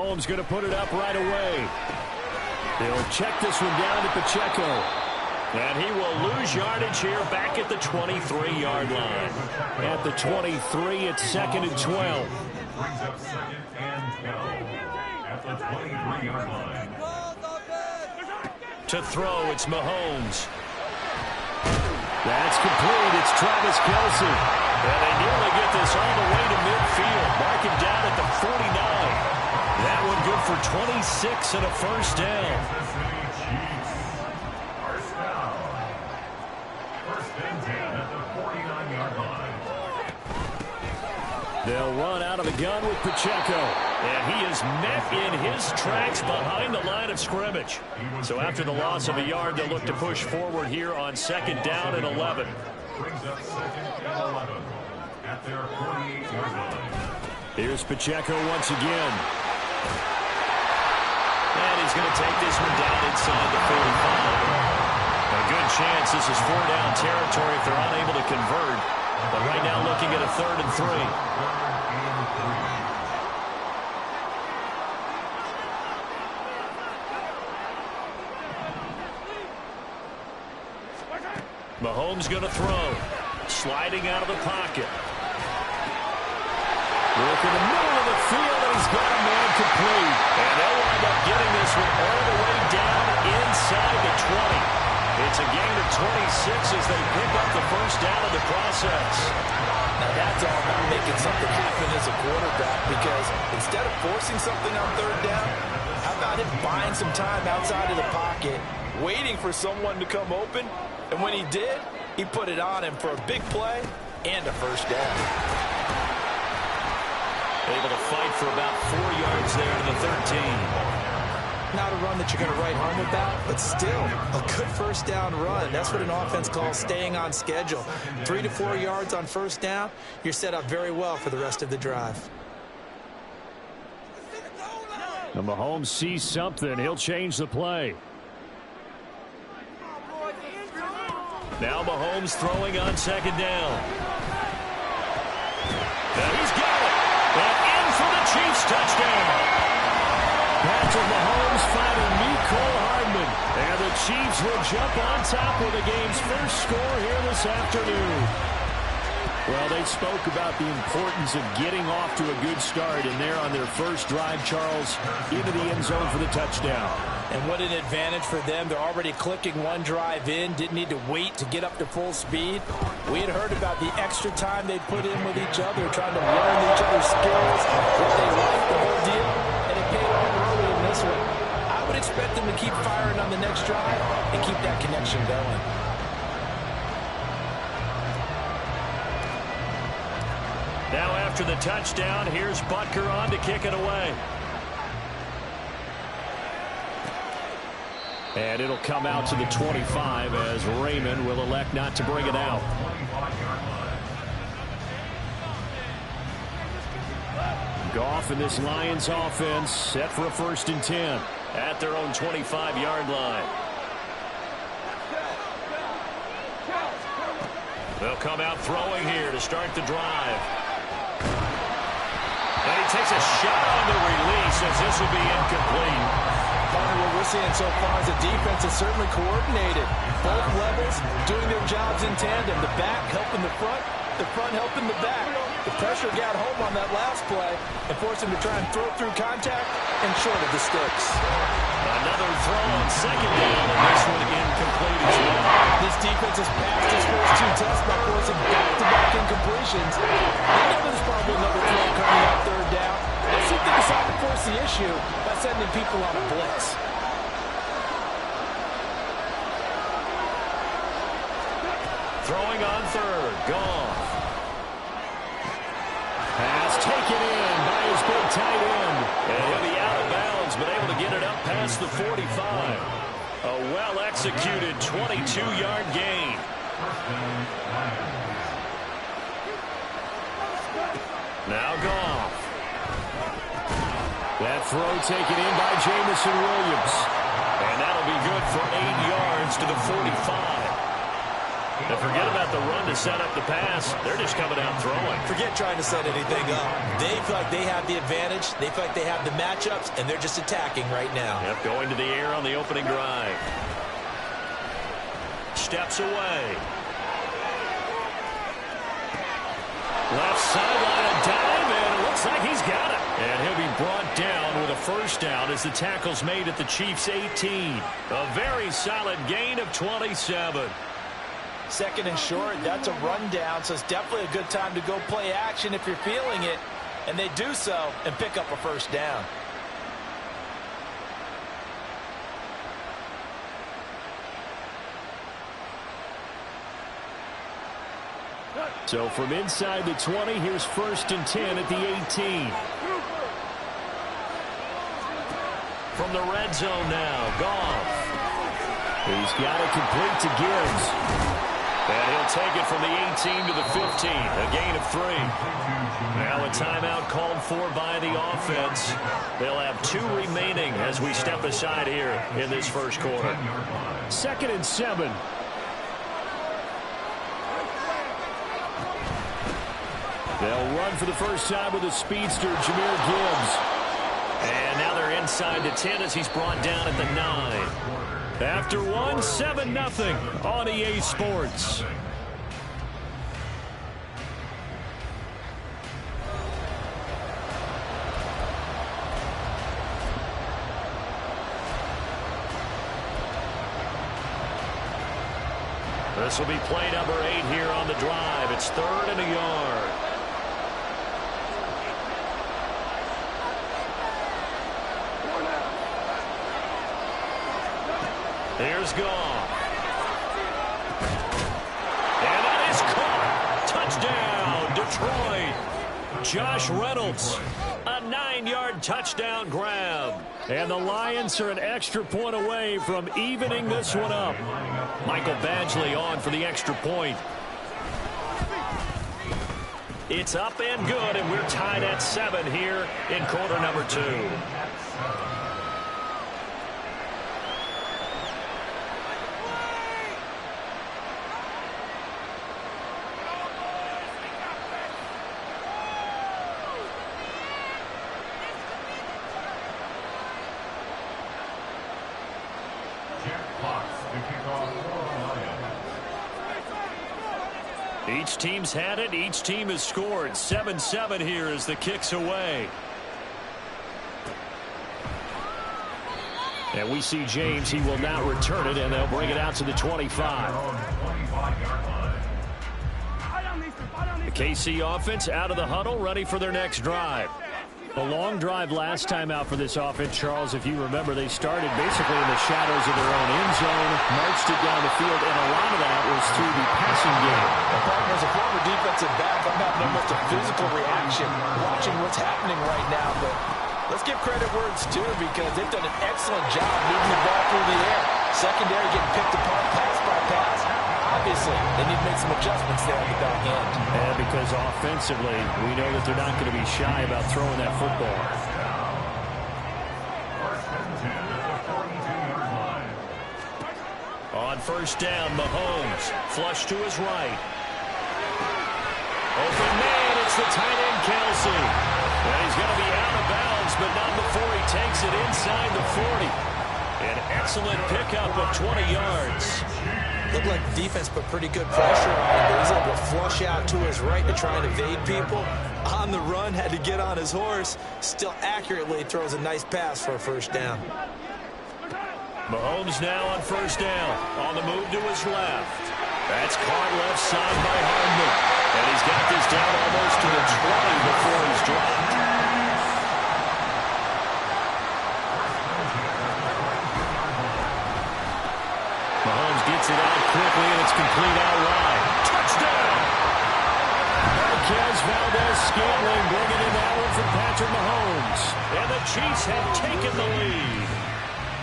Mahomes going to put it up right away. They'll check this one down to Pacheco. And he will lose yardage here back at the 23-yard line. At the 23, it's 2nd and 12. Brings up 2nd and 12 at the 23-yard line. To throw, it's Mahomes. That's complete. It's Travis Kelce. And they nearly get this all the way to midfield. Mark him down at the 49. That one good for 26 and a first down. First and 10 at the 49-yard line. They'll run out of the gun with Pacheco. And he is met in his tracks behind the line of scrimmage. So after the loss of a yard, they'll look to push forward here on 2nd down and 11. Brings up 2nd and 11 at their 48-yard line. Here's Pacheco once again. And he's going to take this one down inside the 45. A good chance this is 4-down territory if they're unable to convert. But right now looking at a 3rd and 3. Mahomes going to throw. Sliding out of the pocket. Look in the middle of the field, and he's got a man complete. And they'll wind up getting this one all the way down inside the 20. It's a gain of 26 as they pick up the first down in the process. Now that's all about making something happen as a quarterback, because instead of forcing something on 3rd down, how about him buying some time outside of the pocket, waiting for someone to come open, and when he did, he put it on him for a big play and a first down. Able to fight for about 4 yards there to the 13. Not a run that you're going to write home about, but still a good first down run. That's what an offense calls staying on schedule. 3 to 4 yards on first down, you're set up very well for the rest of the drive. And Mahomes sees something. He'll change the play. Now Mahomes throwing on 2nd down. And he's got it. And in for the Chiefs touchdown. Patrick Mahomes finding Mecole Hardman. And the Chiefs will jump on top with the game's first score here this afternoon. Well, they spoke about the importance of getting off to a good start, and they're on their first drive, Charles, into the end zone for the touchdown. And what an advantage for them. They're already clicking one drive in, didn't need to wait to get up to full speed. We had heard about the extra time they put in with each other, trying to learn each other's skills, what they like, the whole deal, and it paid off early in this one. I would expect them to keep firing on the next drive and keep that connection going. Now after the touchdown, here's Butker on to kick it away. And it'll come out to the 25 as Raymond will elect not to bring it out. Goff and this Lions offense set for a 1st and 10 at their own 25-yard line. They'll come out throwing here to start the drive. And he takes a shot on the release as this will be incomplete. What we're seeing so far is the defense is certainly coordinated. Both levels doing their jobs in tandem. The back helping the front helping the back. The pressure got home on that last play and forced him to try and throw through contact and short of the sticks. Another throw on 2nd down, and this one incomplete as well. This defense has passed its first 2 tests by forcing back-to-back incompletions. They know there's probably another throw coming on 3rd down. Let's see if they decide to force the issue by sending people on a blitz. Throwing on 3rd, Goff. Pass taken in by his big tight end. And he'll be out of bounds, but able to get it up past the 45. A well-executed 22-yard gain. Now Goff. That throw taken in by Jamison Williams. And that'll be good for 8 yards to the 45. And forget about the run to set up the pass. They're just coming out throwing. Forget trying to set anything up. They feel like they have the advantage. They feel like they have the matchups, and they're just attacking right now. Yep, going to the air on the opening drive. Steps away. Left sideline, a dive, and it looks like he's got it. And he'll be brought down with a first down as the tackle's made at the Chiefs' 18. A very solid gain of 27. Second and short, that's a rundown, so it's definitely a good time to go play action if you're feeling it. And they do so and pick up a first down. So from inside the 20, here's 1st and 10 at the 18. From the red zone now, Goff. He's got it complete to Gibbs. And he'll take it from the 18 to the 15, a gain of 3. Now a timeout called for by the offense. They'll have 2 remaining as we step aside here in this first quarter. 2nd and 7. They'll run for the first time with a speedster, Jahmyr Gibbs. And now they're inside the 10 as he's brought down at the 9. After 1, 7-0 on EA Sports. This will be play number 8 here on the drive. It's 3rd and a yard. Here's Goff. And that is caught. Touchdown, Detroit. Josh Reynolds. A 9-yard touchdown grab. And the Lions are an extra point away from evening this one up. Michael Badgley on for the extra point. It's up and good, and we're tied at 7 here in quarter number 2. Each team's had it. Each team has scored. 7-7 here as the kick's away. And we see James. He will not return it, and they'll bring it out to the 25. The KC offense out of the huddle, ready for their next drive. A long drive last time out for this offense, Charles. If you remember, they started basically in the shadows of their own end zone, marched it down the field, and a lot of that was through the passing game. As a former defensive back, I'm having almost a physical reaction watching what's happening right now. But let's give credit where it's due because they've done an excellent job moving the ball through the air. Secondary getting picked apart pass by pass. Obviously, they need to make some adjustments there on the back end. And because offensively, we know that they're not going to be shy about throwing that football. On first down, Mahomes, flush to his right. Open man, it's the tight end, Kelsey. And he's going to be out of bounds, but not before he takes it inside the 40. An excellent pickup of 20 yards. Looked like the defense put pretty good pressure on him, but he was able to flush out to his right to try and evade people. On the run, had to get on his horse. Still accurately throws a nice pass for a first down. Mahomes now on first down. On the move to his left. That's caught left side by Hardman. And he's got this down almost to the 20 before he's dropped. Mahomes gets it out quickly, and it's complete outright. Touchdown! Marquez Valdez-Scantling bringing in that one from Patrick Mahomes. And the Chiefs have taken the lead.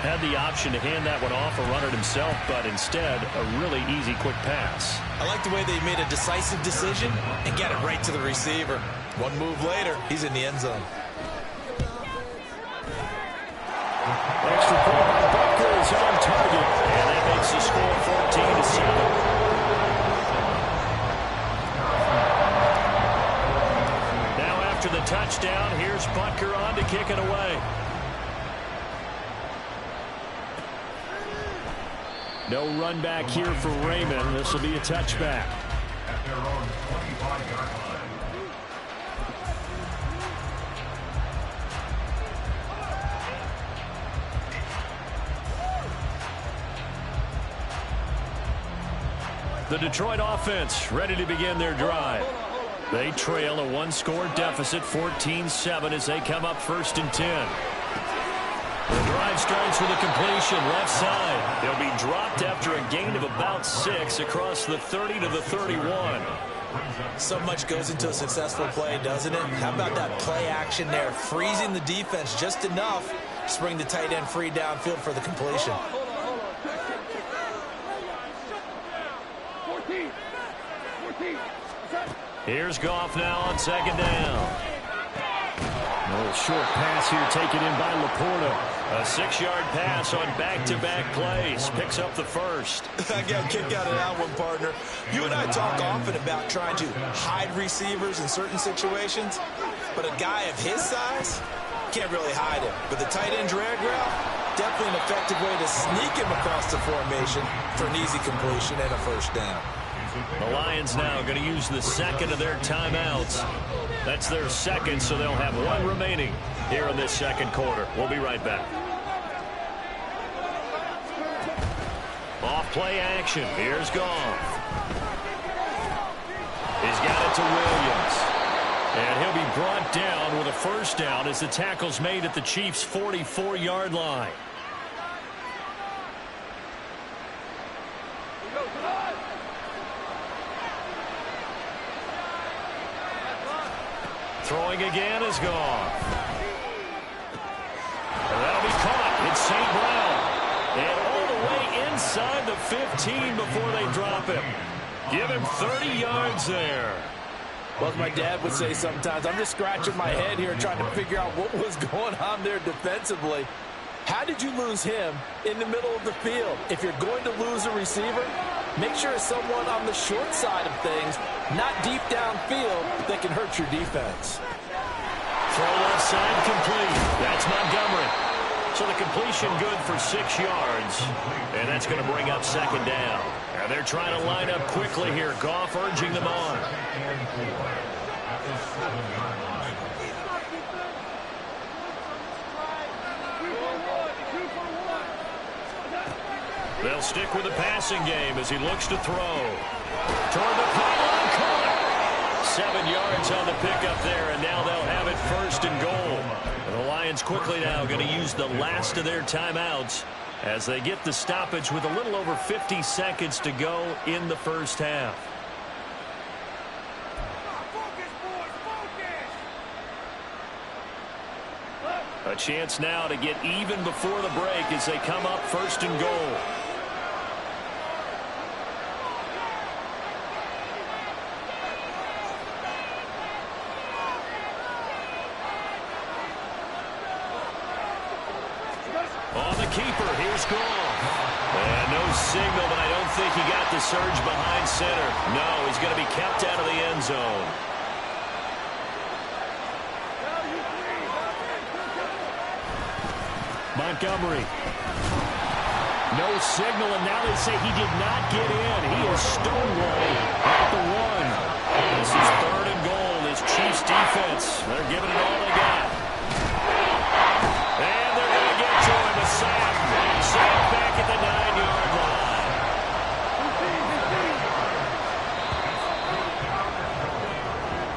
Had the option to hand that one off or run it himself, but instead, a really easy, quick pass. I like the way they made a decisive decision and get it right to the receiver. One move later, he's in the end zone. Extra point by Butker is on target, and that makes the score 14-7. touchdown. Here's Butker on to kick it away. No run back here for Raymond. This will be a touchback. At their own 25-yard line. The Detroit offense ready to begin their drive. They trail a one-score deficit, 14-7, as they come up 1st and 10. The drive starts with a completion left side. They'll be dropped after a gain of about 6 across the 30 to the 31. So much goes into a successful play, doesn't it? How about that play action there, freezing the defense just enough to bring the tight end free downfield for the completion. Here's Goff now on 2nd down. A little short pass here taken in by Laporta. A 6-yard pass on back-to-back plays. Picks up the first. I got a kick out of that one, partner. You and I talk often about trying to hide receivers in certain situations, but a guy of his size can't really hide him. But the tight end drag route, definitely an effective way to sneak him across the formation for an easy completion and a 1st down. The Lions now going to use the 2nd of their timeouts. That's their 2nd, so they'll have 1 remaining here in this 2nd quarter. We'll be right back. Off play action. Here's Goff. He's got it to Williams. And he'll be brought down with a 1st down as the tackle's made at the Chiefs' 44-yard line. Throwing again is Goff. And that'll be caught. It's St. Brown. And all the way inside the 15 before they drop him. Give him 30 yards there. Well, as my dad would say sometimes, I'm just scratching my head here trying to figure out what was going on there defensively. How did you lose him in the middle of the field? If you're going to lose a receiver, make sure it's someone on the short side of things, not deep downfield, that can hurt your defense. Throw left side complete. That's Montgomery. So the completion good for 6 yards. And that's going to bring up 2nd down. And they're trying to line up quickly here. Goff urging them on. They'll stick with the passing game as he looks to throw. Toward the pylon, caught. 7 yards on the pickup there, and now they'll have it 1st and goal. And the Lions quickly now going to use the last of their timeouts as they get the stoppage with a little over 50 seconds to go in the 1st half. A chance now to get even before the break as they come up 1st and goal. On the keeper, here's Goff. And no signal, but I don't think he got the surge behind center. No, he's going to be kept out of the end zone. Montgomery. No signal, and now they say he did not get in. He is stonewalled at the 1. This is 3rd and goal. This Chiefs defense, they're giving it all they got. And they're going to get to him. A sack. Sack back at the 9-yard line.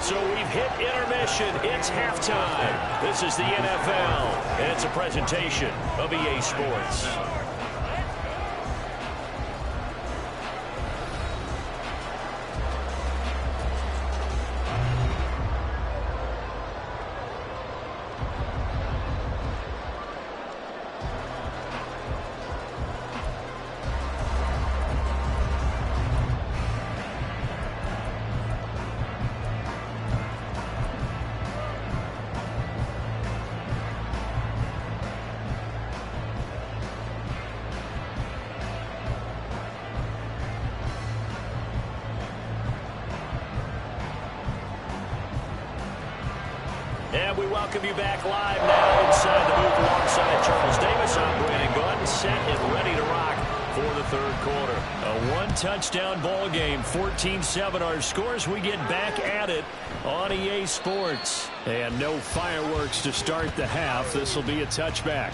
So we've hit intermission. It's halftime. This is the NFL, and it's a presentation of EA Sports. we welcome you back live now inside the booth alongside Charles Davis. I'm Brandon Gunn, set and ready to rock for the third quarter. A one-touchdown ball game, 14-7 our scores. We get back at it on EA Sports. And no fireworks to start the half. This will be a touchback.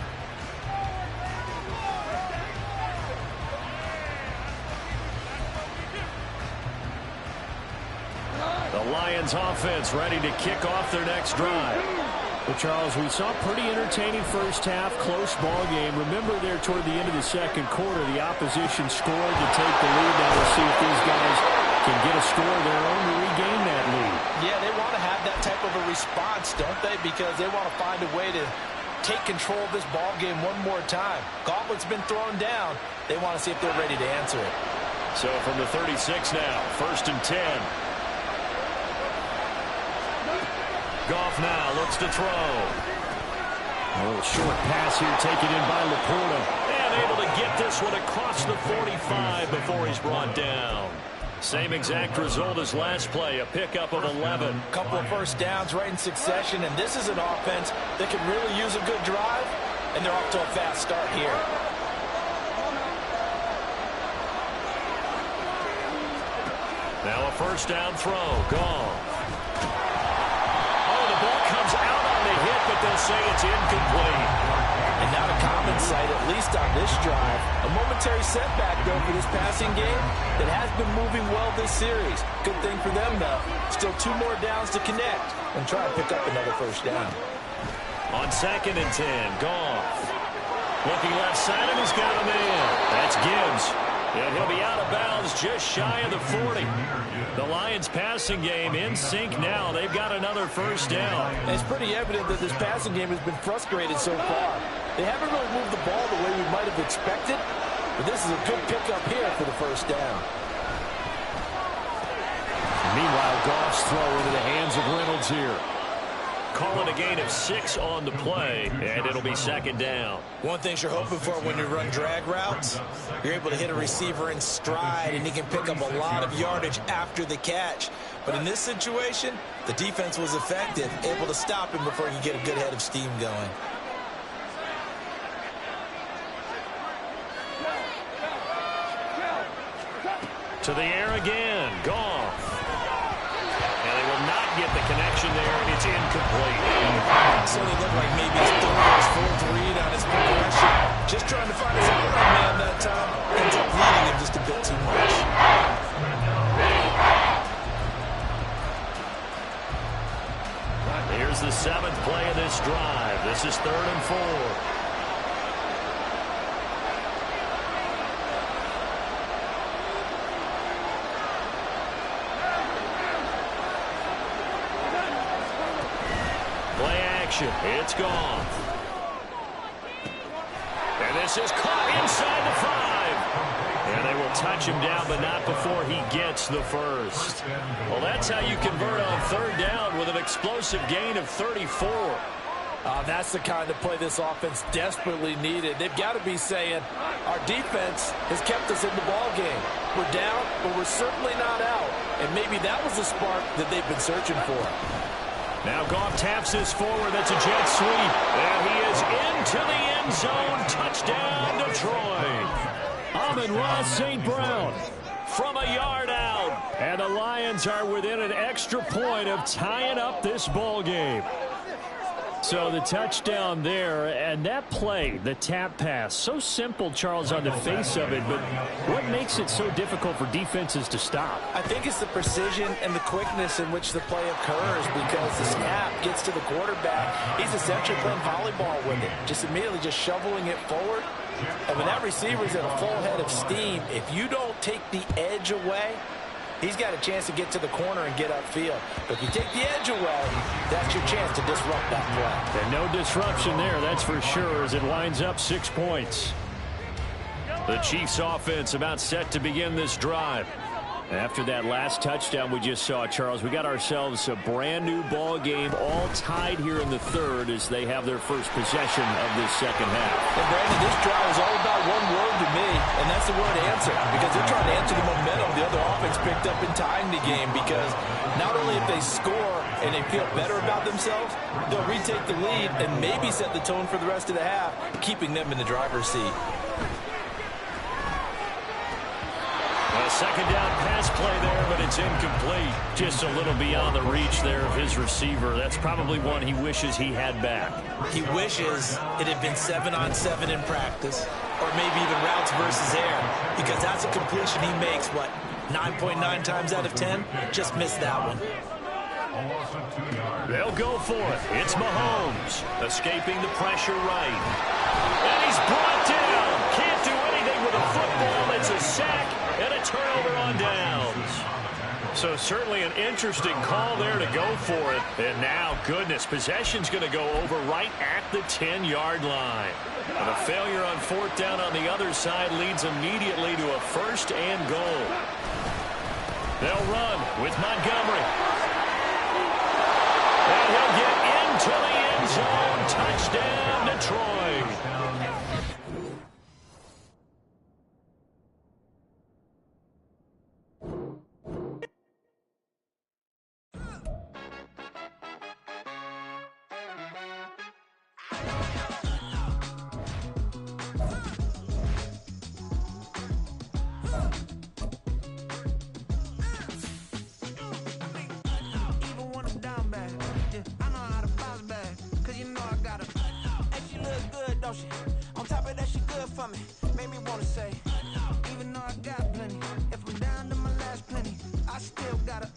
The Lions offense ready to kick off their next drive. Well, Charles, we saw a pretty entertaining first half, close ball game. Remember there toward the end of the second quarter, the opposition scored to take the lead. Now we'll see if these guys can get a score of their own to regain that lead. Yeah, they want to have that type of a response, don't they? Because they want to find a way to take control of this ball game one more time. Gauntlet's been thrown down. They want to see if they're ready to answer it. So from the 36 now, 1st and 10. Goff now looks to throw. A little short pass here taken in by Laporta. And able to get this one across the 45 before he's brought down. Same exact result as last play, a pickup of 11. Couple of first downs right in succession, and this is an offense that can really use a good drive, and they're off to a fast start here. Now a first down throw. Goff. Comes out on the hit, but they'll say it's incomplete. And not a common sight, at least on this drive. A momentary setback, though, for this passing game that has been moving well this series. Good thing for them, though. Still 2 more downs to connect and try to pick up another first down. On 2nd and 10, Goff. Looking left side, and he's got a man. That's Gibbs. And he'll be out of bounds just shy of the 40. The Lions passing game in sync now. They've got another first down. And it's pretty evident that this passing game has been frustrated so far. They haven't really moved the ball the way we might have expected, but this is a good pickup here for the first down. Meanwhile, Goff's throw into the hands of Reynolds here. Calling a gain of 6 on the play, and it'll be 2nd down. One thing you're hoping for when you run drag routes, you're able to hit a receiver in stride, and he can pick up a lot of yardage after the catch. But in this situation, the defense was effective, able to stop him before he could get a good head of steam going. To the air again, Goff. And they will not get the connection there, and it's incomplete. Certainly looked like maybe his third or his fourth read on his progression. Just trying to find his outrun man that time. Ends up leading him just a bit too much. Here's the 7th play of this drive. This is 3rd and 4. It's gone. And this is caught inside the 5. And they will touch him down, but not before he gets the first. Well, that's how you convert on 3rd down with an explosive gain of 34. That's the kind of play this offense desperately needed. They've got to be saying, our defense has kept us in the ball game. We're down, but we're certainly not out. And maybe that was the spark that they've been searching for. Now Goff taps this forward. That's a jet sweep. And he is into the end zone. Touchdown, Detroit. Amon-Ra St. Brown from a yard out. And the Lions are within an extra point of tying up this ball game. So the touchdown there, and that play, the tap pass, so simple, Charles, on the face of it, but what makes it so difficult for defenses to stop? I think it's the precision and the quickness in which the play occurs, because the snap gets to the quarterback. He's essentially playing volleyball with it, just immediately just shoveling it forward. And when that receiver's at a full head of steam, if you don't take the edge away, he's got a chance to get to the corner and get upfield. But if you take the edge away, that's your chance to disrupt that play. And no disruption there, that's for sure, as it winds up 6 points. The Chiefs offense about set to begin this drive. After that last touchdown we just saw, Charles, we got ourselves a brand new ball game, all tied here in the 3rd as they have their first possession of this second half. And Brandon, this drive is all about one word to me, and that's the word answer, because they're trying to answer the momentum the other offense picked up in tying the game, because not only if they score and they feel better about themselves, they'll retake the lead and maybe set the tone for the rest of the half, keeping them in the driver's seat. A second down pass play there, but it's incomplete. Just a little beyond the reach there of his receiver. That's probably one he wishes he had back. He wishes it had been 7-on-7 in practice, or maybe even routes versus air, because that's a completion he makes, 9.9 times out of 10? Just missed that one. They'll go for it. It's Mahomes, escaping the pressure right. And he's brought down. Can't do anything with a football. It's a sack and a turnover on downs. So certainly an interesting call there to go for it. And now, goodness, possession's going to go over right at the 10-yard line. And a failure on fourth down on the other side leads immediately to a first and goal. They'll run with Montgomery. And he'll get into the end zone. Touchdown, Detroit. On top of that, she good for me. Made me wanna say, even though I got plenty, if I'm down to my last penny, I still gotta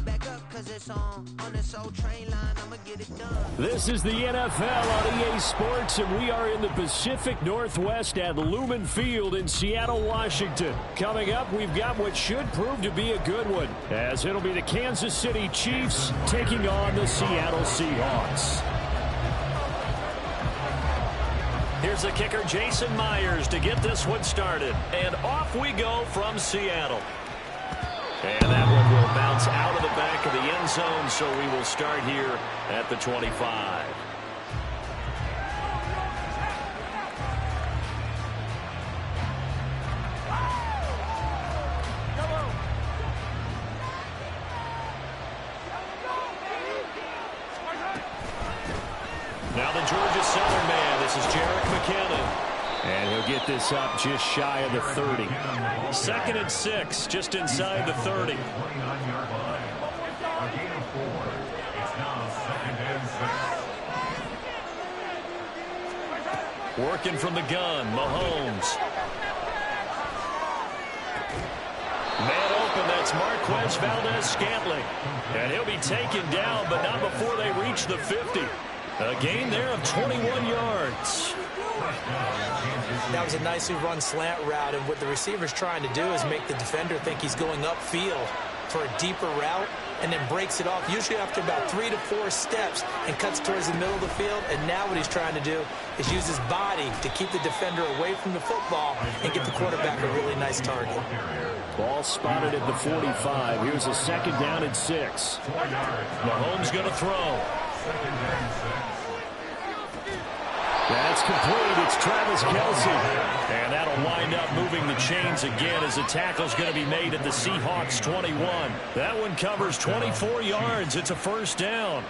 back up, cause it's on this old train line, I'ma get it done. This is the NFL on EA Sports, and we are in the Pacific Northwest at Lumen Field in Seattle, Washington. Coming up, we've got what should prove to be a good one, as it'll be the Kansas City Chiefs taking on the Seattle Seahawks. Here's the kicker, Jason Myers, to get this one started. And off we go from Seattle. And that one will bounce out of the back of the end zone, so we will start here at the 25. Now the Georgia Southern man, this is Jerick McKinnon. And he'll get this up just shy of the 30. 2nd and 6, just inside the 30. Working from the gun, Mahomes. Man open, that's Marquez Valdez-Scantling. And he'll be taken down, but not before they reach the 50. A gain there of 21 yards. That was a nicely run slant route, and what the receiver's trying to do is make the defender think he's going upfield for a deeper route, and then breaks it off, usually after about 3 to 4 steps, and cuts towards the middle of the field. And now what he's trying to do is use his body to keep the defender away from the football and get the quarterback a really nice target. Ball spotted at the 45. Here's a 2nd down and 6. Mahomes going to throw. That's complete. It's Travis Kelce. And that'll wind up moving the chains again as the tackle's going to be made at the Seahawks 21. That one covers 24 yards. It's a first down.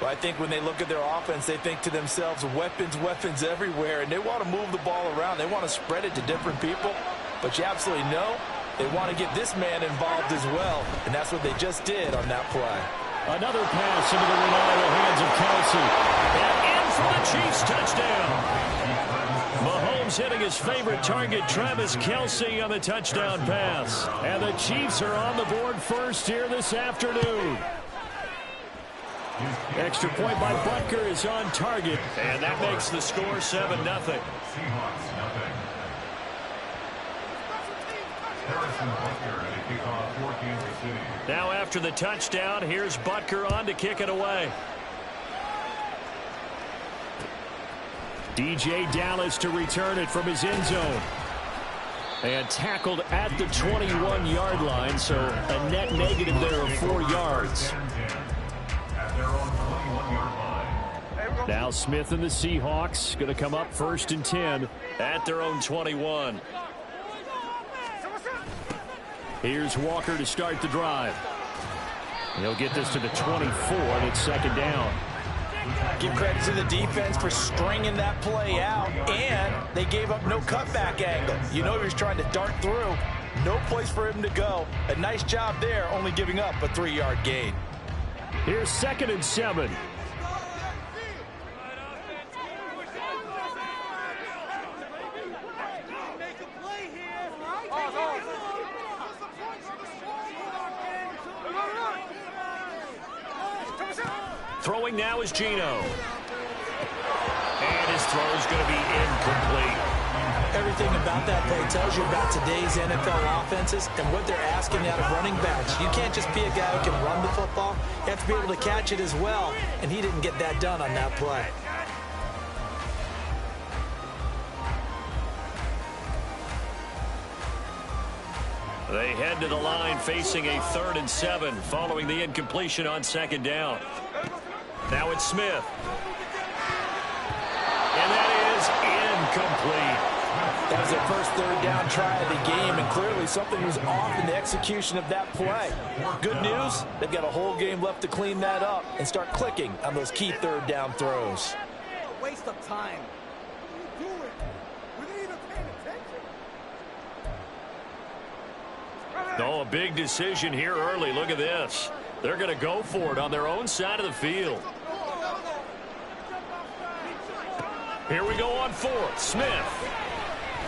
Well, I think when they look at their offense, they think to themselves, weapons, weapons everywhere, and they want to move the ball around. They want to spread it to different people. But you absolutely know they want to get this man involved as well, and that's what they just did on that play. Another pass into the reliable hands of Kelce. And in for the Chiefs touchdown. Mahomes hitting his favorite target, Travis Kelce, on the touchdown pass. And the Chiefs are on the board first here this afternoon. Extra point by Butker is on target, and that makes the score 7-0. Now after the touchdown, here's Butker on to kick it away. DJ Dallas to return it from his end zone. And tackled at the 21-yard line, so a net negative there of 4 yards. Now Smith and the Seahawks going to come up 1st and 10 at their own 21. Here's Walker to start the drive. He'll get this to the 24, and it's second down. Give credit to the defense for stringing that play out, and they gave up no cutback angle. You know he was trying to dart through. No place for him to go. A nice job there, only giving up a 3-yard gain. Here's 2nd and 7. Throwing now is Geno. And his throw is going to be incomplete. Everything about that play tells you about today's NFL offenses and what they're asking out of running backs. You can't just be a guy who can run the football. You have to be able to catch it as well, and he didn't get that done on that play. They head to the line facing a 3rd and 7 following the incompletion on 2nd down. Now it's Smith. And that is incomplete. That was their first 3rd down try of the game, and clearly something was off in the execution of that play. Good news, they've got a whole game left to clean that up and start clicking on those key 3rd down throws. A waste of time. What are you doing? We need to pay attention. Oh, a big decision here early. Look at this. They're going to go for it on their own side of the field. Here we go on 4th. Smith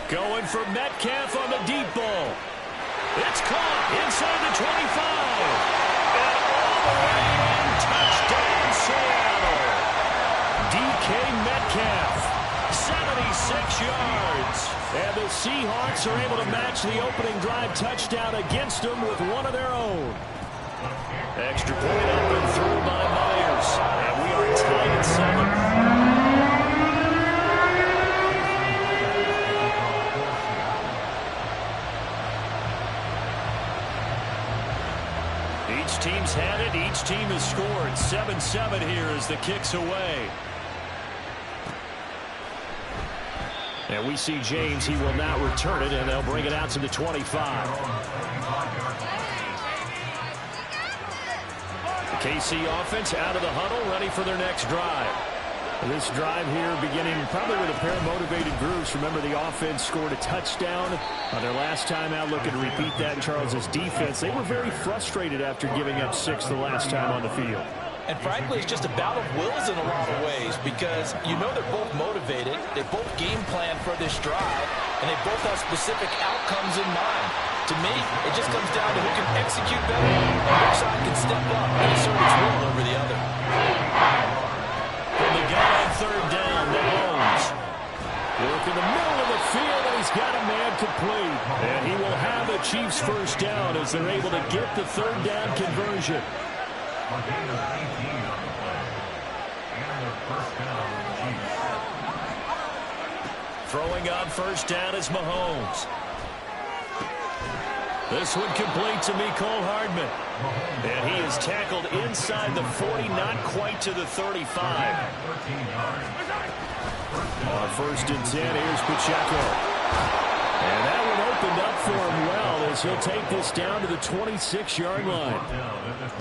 going for Metcalf on the deep ball. It's caught inside the 25. And all the way in, touchdown Seattle. DK Metcalf, 76 yards. And the Seahawks are able to match the opening drive touchdown against them with one of their own. Extra point up and through by Myers. And we are tied at 7. Each team's had it. Each team has scored. 7-7 here as the kick's away. And we see James. He will not return it, and they'll bring it out to the 25. The KC offense out of the huddle, ready for their next drive. This drive here beginning probably with a pair of motivated groups. Remember, the offense scored a touchdown on their last time out, looking to repeat that in Charles's defense. They were very frustrated after giving up 6 the last time on the field. And frankly, it's just a bout of wills in a lot of ways, because you know they're both motivated, they both game plan for this drive, and they both have specific outcomes in mind. To me, it just comes down to who can execute better and which side can step up and assert its will over the other. From the guy on 3rd down, Mahomes. Work in the middle of the field, and he's got a man complete. And he will have the Chiefs' first down as they're able to get the 3rd down conversion. A gain of 18 on the play. And the first down of the Chiefs. Throwing on 1st down is Mahomes. This one complete to Mecole Hardman. And he is tackled inside the 40, not quite to the 35. On 1st and 10, here's Pacheco. And that one opened up for him well as he'll take this down to the 26-yard line.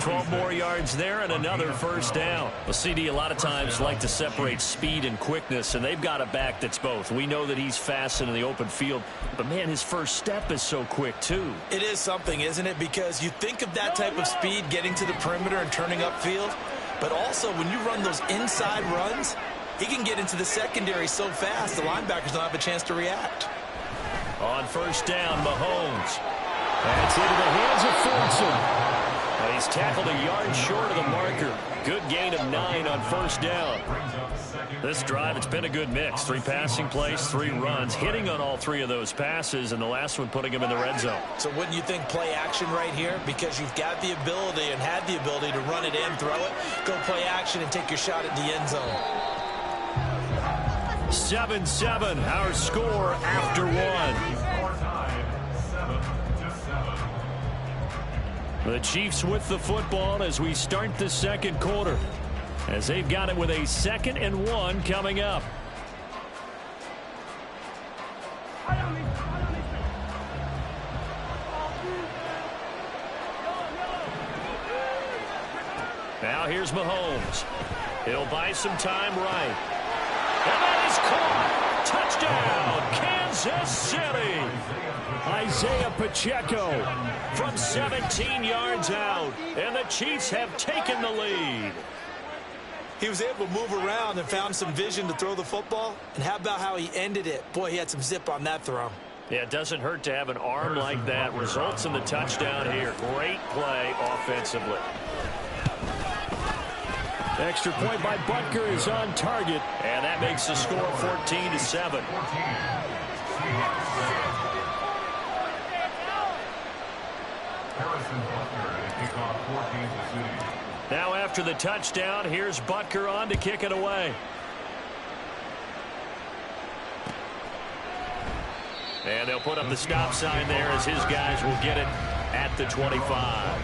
12 more yards there and another 1st down. Well, CD a lot of times like to separate speed and quickness, and they've got a back that's both. We know that he's fast in the open field, but, man, his first step is so quick, too. It is something, isn't it? Because you think of that type of speed getting to the perimeter and turning upfield, but also when you run those inside runs, he can get into the secondary so fast the linebackers don't have a chance to react. On 1st down, Mahomes. That's into the hands of Fulton. He's tackled a yard short of the marker. Good gain of 9 on 1st down. This drive, it's been a good mix. 3 passing plays, 3 runs, hitting on all 3 of those passes, and the last one putting him in the red zone. So wouldn't you think play action right here? Because you've got the ability and had the ability to run it in, throw it, go play action, and take your shot at the end zone. 7-7, our score after 1. The Chiefs with the football as we start the 2nd quarter, as they've got it with a 2nd and 1 coming up. Now here's Mahomes. He'll buy some time right. And that is caught. Touchdown, Kansas City. Isaiah Pacheco from 17 yards out. And the Chiefs have taken the lead. He was able to move around and found some vision to throw the football. And how about how he ended it? Boy, he had some zip on that throw. Yeah, it doesn't hurt to have an arm like that. Results in the touchdown here. Great play offensively. Extra point by Butker is on target. And that makes the score 14-7. Now after the touchdown, here's Butker on to kick it away. And they'll put up the stop sign there as his guys will get it at the 25.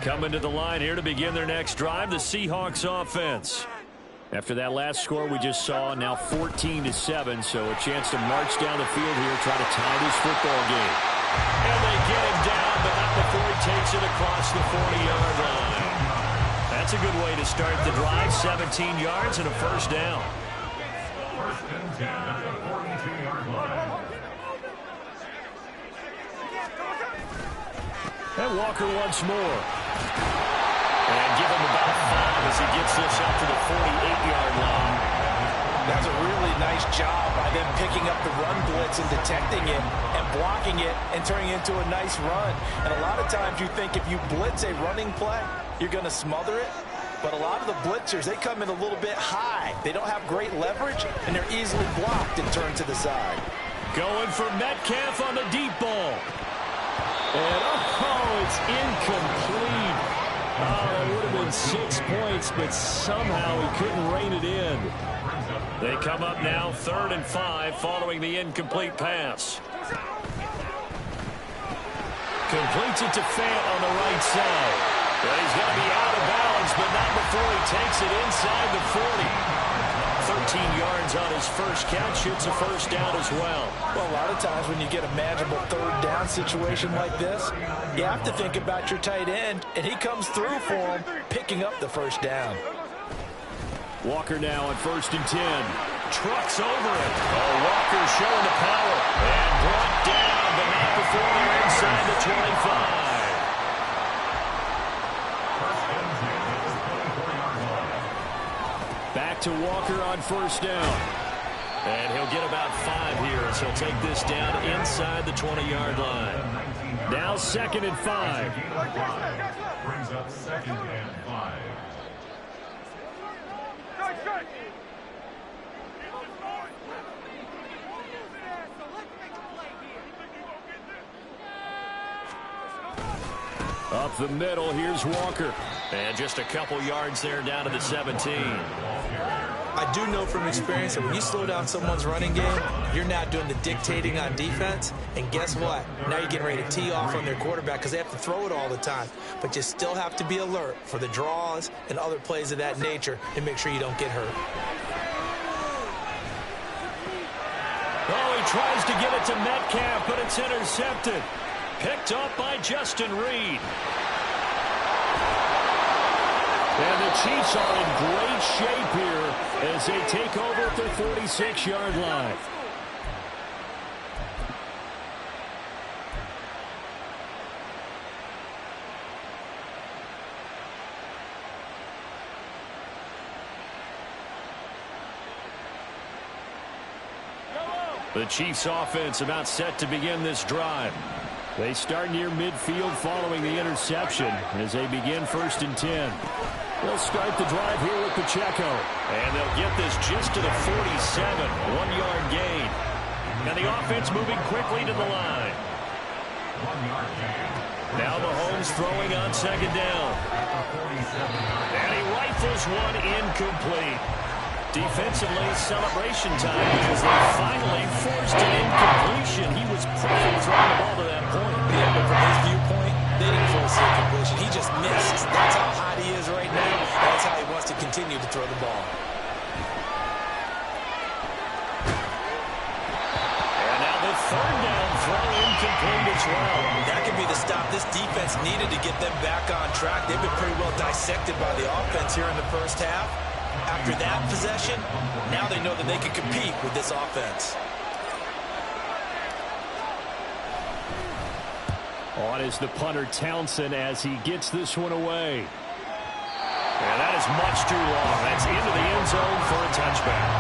Coming to the line here to begin their next drive, the Seahawks offense. After that last score we just saw, now 14-7, so a chance to march down the field here, try to tie this football game. And they get him down, but not before he takes it across the 40-yard line. That's a good way to start the drive, 17 yards and a first down. First and 10 at the 42-yard line. And Walker once more. And give him about 5 as he gets this up to the 48-yard line. That's a really nice job by them picking up the run blitz and detecting it and blocking it and turning it into a nice run. And a lot of times you think if you blitz a running play, you're going to smother it. But a lot of the blitzers, they come in a little bit high. They don't have great leverage, and they're easily blocked and turned to the side. Going for Metcalf on the deep ball. And, oh, it's incomplete. Oh, that would have been 6 points, but somehow he couldn't rein it in. They come up now 3rd and 5 following the incomplete pass. Completes it to Fant on the right side. But he's going to be out of bounds, but not before he takes it inside the 40. 13 yards on his first catch, shoots a first down as well. Well, a lot of times when you get a manageable 3rd down situation like this, you have to think about your tight end, and he comes through for him, picking up the first down. Walker now on 1st and 10. Trucks over it. Oh, Walker showing the power. And brought down, but not before they're inside the 25. Back to Walker on 1st down. And he'll get about 5 here as he'll take this down inside the 20-yard line. Now 2nd and 5. Brings up 2nd and 5. Up the middle, here's Walker. And just a couple yards there down to the 17. I do know from experience that when you slow down someone's running game, you're not doing the dictating on defense. And guess what? Now you're getting ready to tee off on their quarterback because they have to throw it all the time. But you still have to be alert for the draws and other plays of that nature and make sure you don't get hurt. Oh, he tries to give it to Metcalf, but it's intercepted. Picked up by Justin Reed. And the Chiefs are in great shape here as they take over at their 46-yard line. The Chiefs offense about set to begin this drive. They start near midfield following the interception as they begin 1st and 10. They'll start the drive here with Pacheco. And they'll get this just to the 47, 1-yard gain. And the offense moving quickly to the line. Now Mahomes throwing on 2nd down. And he rifles one incomplete. Defensively, celebration time because they finally forced an incompletion. He was perfect throwing the ball to that point. Yeah, but from his viewpoint, they didn't force the incompletion. He just missed. That's how hot he is right now. That's how he wants to continue to throw the ball. third down throw incomplete as well. That could be the stop this defense needed to get them back on track. They've been pretty well dissected by the offense here in the first half. After that possession, now they know that they can compete with this offense. On is the punter Townsend as he gets this one away. And that is much too long. That's into the end zone for a touchback.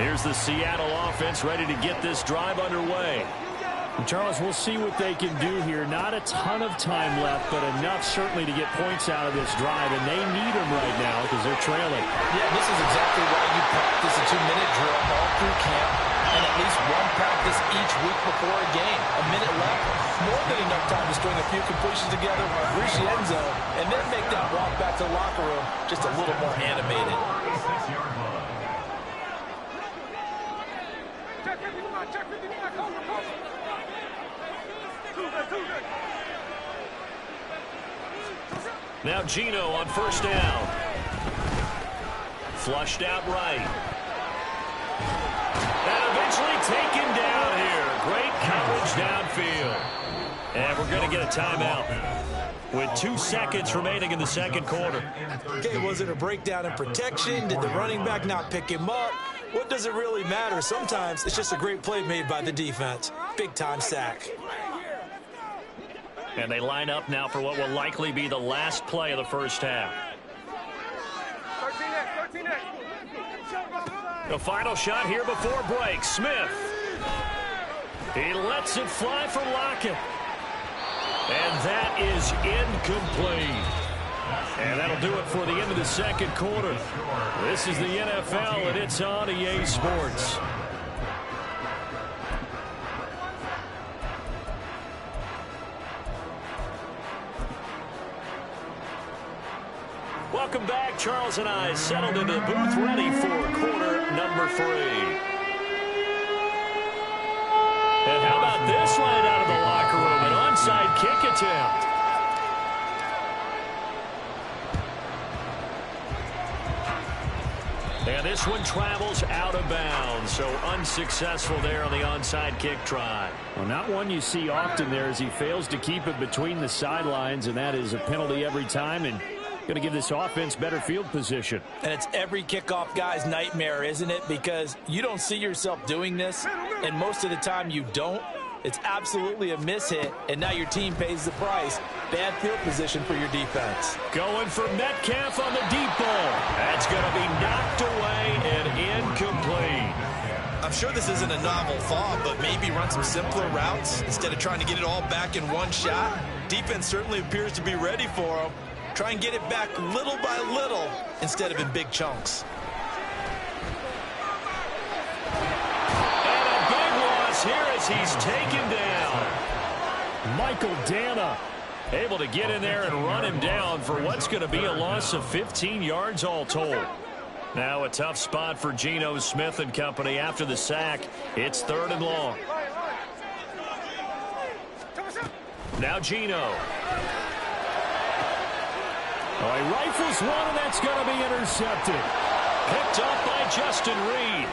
Here's the Seattle offense ready to get this drive underway. And Charles, we'll see what they can do here. Not a ton of time left, but enough certainly to get points out of this drive, and they need them right now because they're trailing. Yeah, this is exactly why you practice a 2-minute drill all through camp and at least one practice each week before a game. A minute left, more than enough time to string a few completions together, reach the end zone, and then make that walk back to the locker room just a little more animated. Now Gino on first down. Flushed out right. And eventually taken down here. Great coverage downfield. And we're going to get a timeout with 2 seconds remaining in the second quarter. Okay, was it a breakdown in protection? Did the running back not pick him up? What does it really matter? Sometimes it's just a great play made by the defense. Big-time sack. And they line up now for what will likely be the last play of the first half. The final shot here before break. Smith. He lets it fly for Lockett. And that is incomplete. And that'll do it for the end of the second quarter. This is the NFL, and it's on EA Sports. Welcome back. Charles and I settled into the booth ready for quarter number 3. And how about this right out of the locker room? An onside kick attempt. And this one travels out of bounds, so unsuccessful there on the onside kick try. Well, not one you see often there as he fails to keep it between the sidelines, and that is a penalty every time, and going to give this offense better field position. And it's every kickoff guy's nightmare, isn't it? Because you don't see yourself doing this, and most of the time you don't. It's absolutely a mishit, and now your team pays the price. Bad field position for your defense. Going for Metcalf on the deep ball. That's going to be knocked away and incomplete. I'm sure this isn't a novel thought, but maybe run some simpler routes instead of trying to get it all back in one shot. Defense certainly appears to be ready for him. Try and get it back little by little instead of in big chunks. And a big loss here as he's taken down. Michael Dana able to get in there and run him down for what's going to be a loss of 15 yards all told. Now a tough spot for Geno Smith and company after the sack. It's 3rd and long. Now Geno. Oh, he rifles one, and that's going to be intercepted. Picked up by Justin Reed.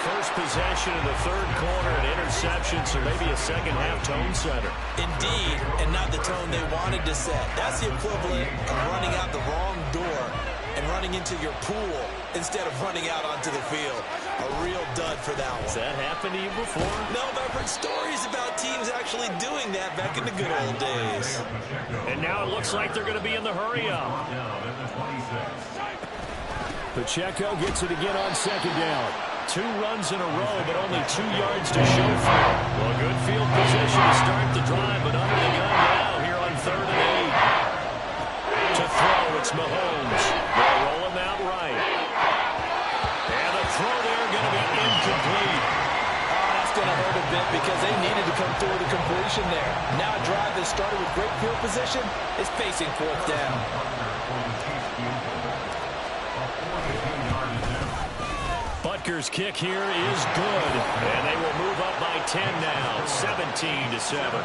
First possession of the 3rd quarter, an interception, so maybe a second-half tone setter. Indeed, and not the tone they wanted to set. That's the equivalent of running out the wrong door and running into your pool instead of running out onto the field. A real dud for that one. Has that happened to you before? No, but I've heard stories about teams actually doing that back in the good old days. And now it looks like they're going to be in the hurry-up. Pacheco gets it again on 2nd down. 2 runs in a row, but only 2 yards to show for it. Well, good field position to start the drive, but under the gun now here on 3rd and 8. To throw, it's Mahomes. They'll roll him out right. And the throw there going to be incomplete. Oh, that's going to hurt a bit because they needed to come through the completion there. Now a drive that started with great field position is facing 4th down. Butker's kick here is good, and they will move up by 10 now, 17-7.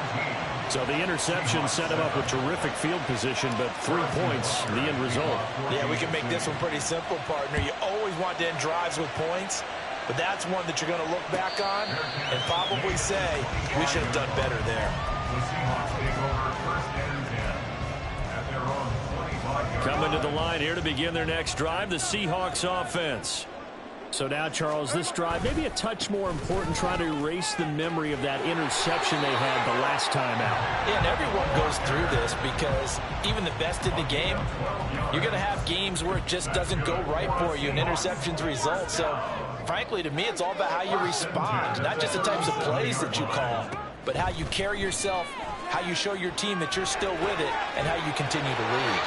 So the interception set him up with terrific field position, but 3 points, the end result. Yeah, we can make this one pretty simple, partner. You always want to end drives with points, but that's one that you're going to look back on and probably say, we should have done better there. The Seahawks take over first and 10 at their own 25-yard line. Coming to the line here to begin their next drive, the Seahawks offense. So now, Charles, this drive maybe a touch more important, trying to erase the memory of that interception they had the last time out. Yeah, and everyone goes through this because even the best in the game, you're going to have games where it just doesn't go right for you and interceptions result. So, frankly, to me, it's all about how you respond, not just the types of plays that you call, but how you carry yourself, how you show your team that you're still with it, and how you continue to lead.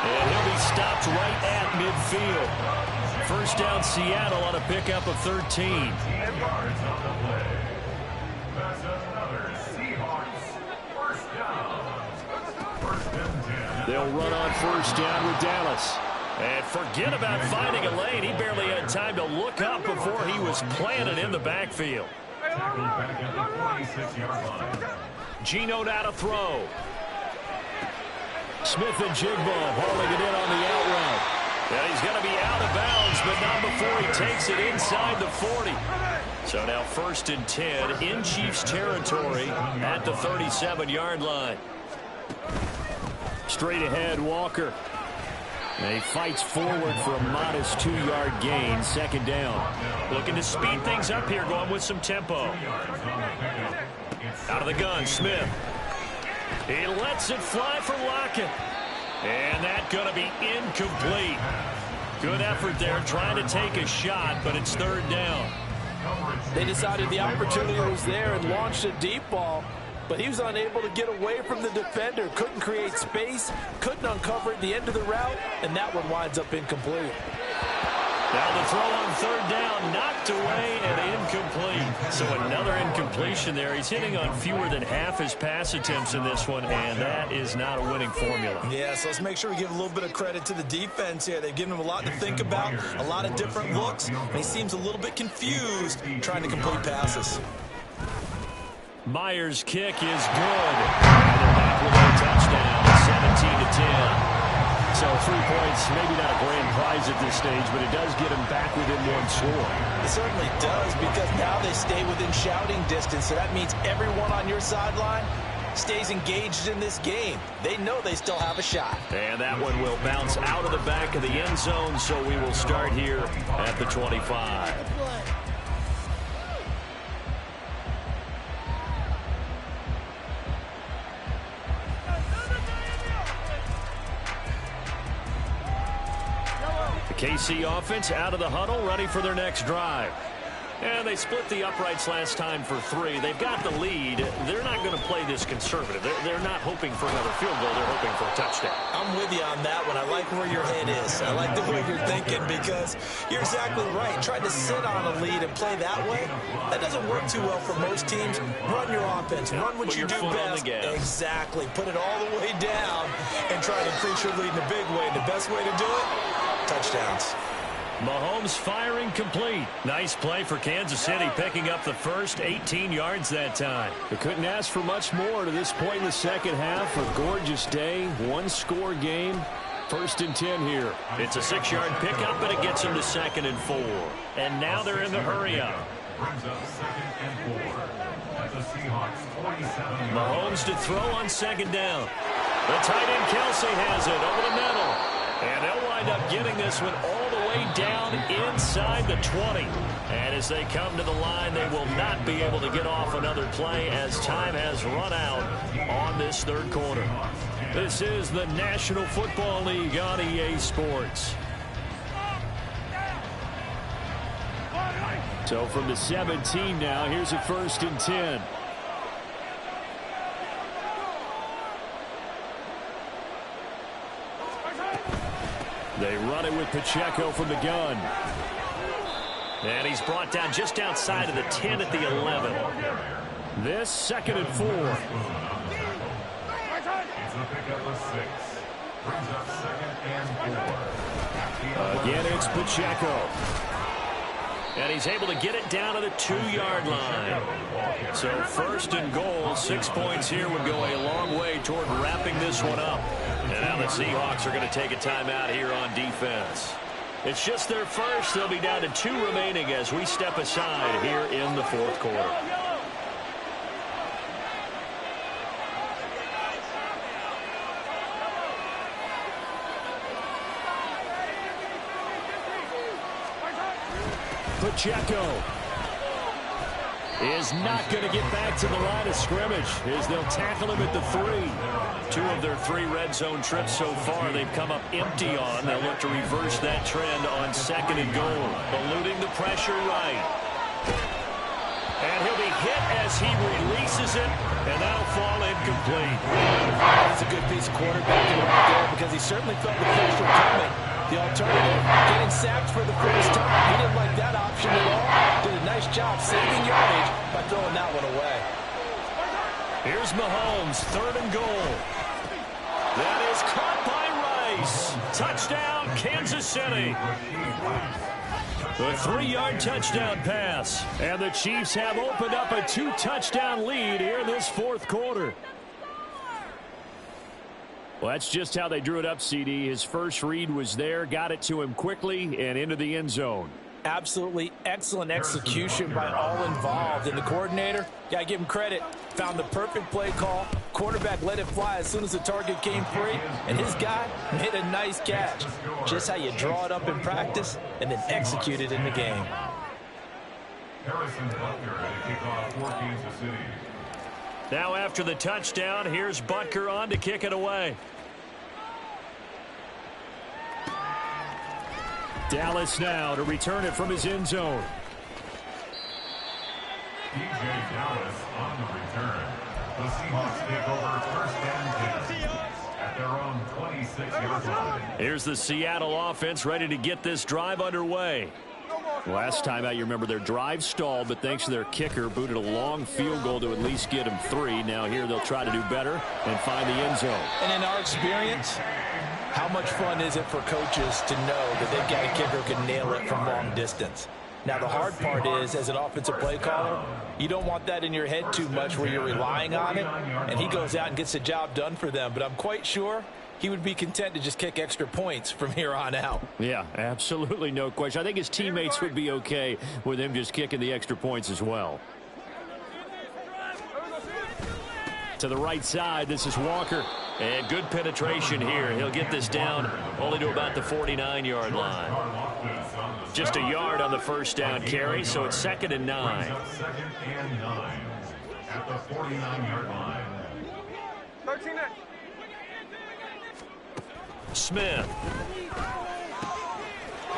And he'll be stopped right at midfield. First down, Seattle on a pickup of 13. 10 yards on the play. That's another Seahawks first down. First and 10. They'll run on first down with Dallas. And forget about finding a lane. He barely had time to look up before he was planted in the backfield. Tackled back at the 26-yard line. Geno now to throw. Smith and Jigbo hauling it in on the out route. And he's going to be out of bounds, but not before he takes it inside the 40. So now first and 10 in Chiefs territory at the 37-yard line. Straight ahead, Walker. And he fights forward for a modest 2-yard gain, second down. Looking to speed things up here, going with some tempo. Out of the gun, Smith. He lets it fly for Lockett. And that's going to be incomplete. Good effort there, trying to take a shot, but it's third down. They decided the opportunity was there and launched a deep ball, but he was unable to get away from the defender, couldn't create space, couldn't uncover at the end of the route, and that one winds up incomplete. Now the throw on third down, knocked away and incomplete. So another incompletion there. He's hitting on fewer than half his pass attempts in this one, and that is not a winning formula. Yeah, so let's make sure we give a little bit of credit to the defense here. They've given him a lot to think about, a lot of different looks, and he seems a little bit confused trying to complete passes. Myers' kick is good. And they're back with a touchdown, 17-10. So 3 points, maybe not a grand prize at this stage, but it does get them back within one score. It certainly does, because now they stay within shouting distance, so that means everyone on your sideline stays engaged in this game. They know they still have a shot. And that one will bounce out of the back of the end zone, so we will start here at the 25. KC offense out of the huddle, ready for their next drive. And they split the uprights last time for 3. They've got the lead. They're not going to play this conservative. They're not hoping for another field goal. They're hoping for a touchdown. I'm with you on that one. I like where your head is. I like the way you're thinking, because you're exactly right. Trying to sit on a lead and play that way, that doesn't work too well for most teams. Run your offense. Run what you do best. Exactly. Put it all the way down and try to increase your lead in a big way. The best way to do it, touchdowns. Mahomes firing complete. Nice play for Kansas City, picking up the first, 18 yards that time. They couldn't ask for much more to this point in the second half. A gorgeous day, one-score game. First and 10 here. It's a 6-yard pickup, but it gets them to 2nd and 4. And now they're in the hurry-up. Brings up 2nd and 4 at the Seahawks 27. Mahomes to throw on 2nd down. The tight end Kelsey has it over the middle. And they'll wind up getting this one all the way down inside the 20. And as they come to the line, they will not be able to get off another play as time has run out on this third quarter. This is the National Football League on EA Sports. So from the 17 now, here's a 1st and 10. They run it with Pacheco from the gun. And he's brought down just outside of the 10 at the 11. This 2nd and 4. It's a pickup of 6. Brings up 2nd and 4. Again, it's Pacheco. And he's able to get it down to the 2-yard line. So 1st and goal, 6 points here would go a long way toward wrapping this one up. And now the Seahawks are going to take a timeout here on defense. It's just their first. They'll be down to 2 remaining as we step aside here in the 4th quarter. Pacheco is not going to get back to the line of scrimmage as they'll tackle him at the 3. 2 of their 3 red zone trips so far they've come up empty on. They'll look to reverse that trend on 2nd and goal. Eluding the pressure right. And he'll be hit as he releases it, and that'll fall incomplete. That's a good piece of quarterbacking right there because he certainly felt the pressure coming. The alternative, getting sacked for the first time. He didn't like that option at all. Did a nice job saving yardage by throwing that one away. Here's Mahomes, 3rd and goal. That is caught by Rice. Touchdown, Kansas City. The 3-yard touchdown pass. And the Chiefs have opened up a 2-touchdown lead here in this 4th quarter. Well, that's just how they drew it up, CD. His first read was there, got it to him quickly, and into the end zone. Absolutely excellent execution by all involved. And the coordinator, got to give him credit, found the perfect play call. Quarterback let it fly as soon as the target came free, and his guy made a nice catch. Just how you draw it up in practice and then execute it in the game. Harrison Butker to kick off for Kansas City. Now after the touchdown, here's Butker on to kick it away. Dallas now to return it from his end zone. DJ Dallas on the return. The Seahawks take over 1st and 10 at their own 26-yard line. Here's the Seattle offense ready to get this drive underway. Last time out, you remember their drive stalled, but thanks to their kicker, booted a long field goal to at least get them 3. Now here they'll try to do better and find the end zone. And in our experience, how much fun is it for coaches to know that they've got a kicker who can nail it from long distance? Now, the hard part is, as an offensive play caller, you don't want that in your head too much where you're relying on it, and he goes out and gets the job done for them. But I'm quite sure he would be content to just kick extra points from here on out. Yeah, absolutely no question. I think his teammates would be okay with him just kicking the extra points as well. To the right side, this is Walker. And good penetration here. He'll get this down only to about the 49-yard line. Just a yard on the 1st down carry, so it's 2nd and 9. 2nd and 9 at the 49-yard line. 13. Smith.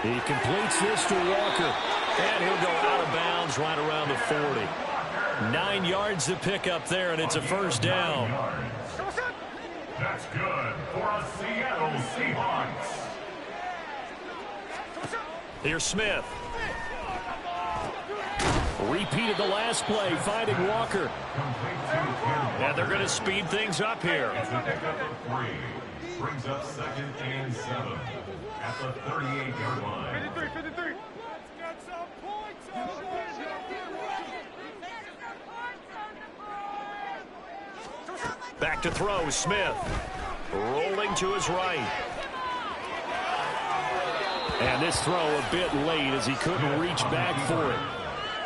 He completes this to Walker. And he'll go out of bounds right around the 40. 9 yards to pick up there, and it's a 1st down. That's good for a Seattle Seahawks. Here's Smith. Repeated the last play, finding Walker. And they're going to speed things up here. It's a pickup of 3. Brings up 2nd and 7 at the 38-yard line. 53. Let's get some points. Back to throw, Smith. Rolling to his right. And this throw a bit late as he couldn't reach back for it.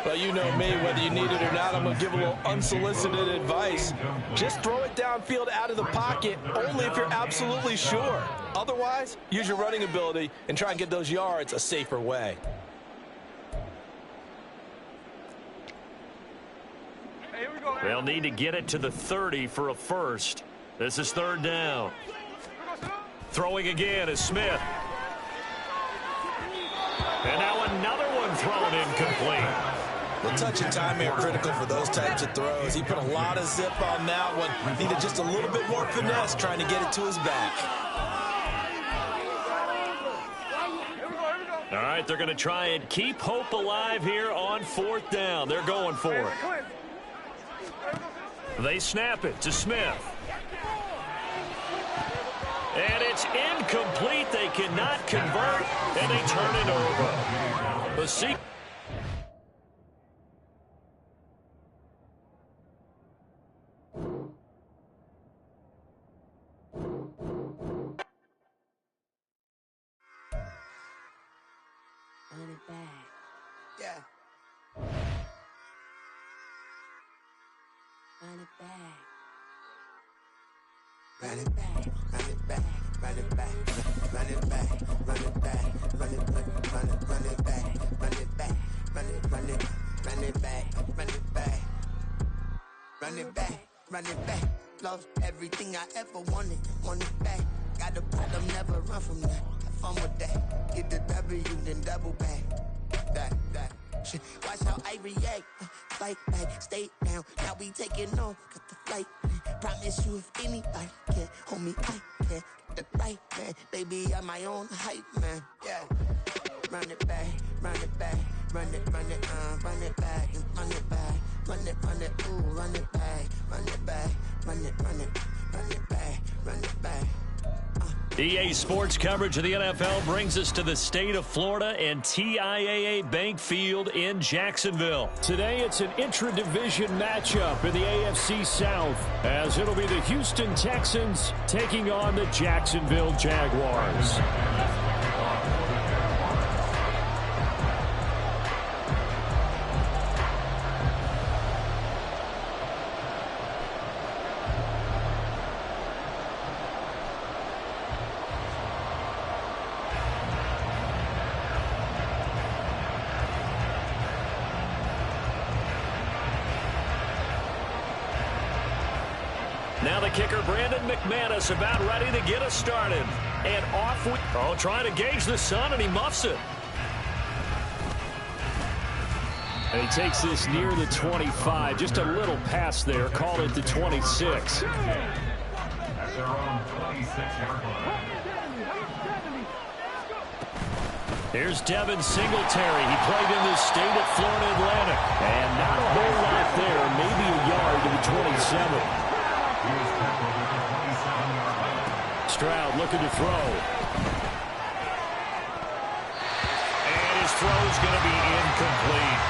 Well, you know me, whether you need it or not, I'm going to give a little unsolicited advice. Just throw it downfield out of the pocket, only if you're absolutely sure. Otherwise, use your running ability and try and get those yards a safer way. They'll need to get it to the 30 for a 1st. This is 3rd down. Throwing again is Smith. And now another one thrown incomplete. The touch and time are critical for those types of throws. He put a lot of zip on that one. Needed just a little bit more finesse trying to get it to his back. All right, they're going to try and keep hope alive here on 4th down. They're going for it. They snap it to Smith. And it's incomplete. They cannot convert, and they turn it over. it back. Yeah. Run it back. Run it back, run it back, run it back, run it back, run it back, run it back, run it back, run it back, run it back, run it back, run it back, run it back, run it back. Lost everything I ever wanted, want it back. Got a problem, never run from that. Have fun with that. Get the W, then double back. That. Shit. Watch how I react. Fight back, stay down. Now we taking off, got the flight. Promise you if anybody can hold me, I can. The right man, baby, I'm my own hype man. Yeah. Run it back, run it back, run it back, and run it back, run it, ooh, run it back, run it back, run it back, run it back. EA Sports coverage of the NFL brings us to the state of Florida and TIAA Bank Field in Jacksonville. Today, it's an intra-division matchup in the AFC South, as it'll be the Houston Texans taking on the Jacksonville Jaguars. Now the kicker, Brandon McManus, about ready to get us started. And off we... Oh, trying to gauge the sun, and he muffs it. And he takes this near the 25. Just a little pass there. Call it the 26. At their own 26-yard line. Here's Devin Singletary. He played in this state at Florida Atlantic. And not a whole lot there. Maybe a yard to the 27. Stroud looking to throw. And his throw's going to be incomplete.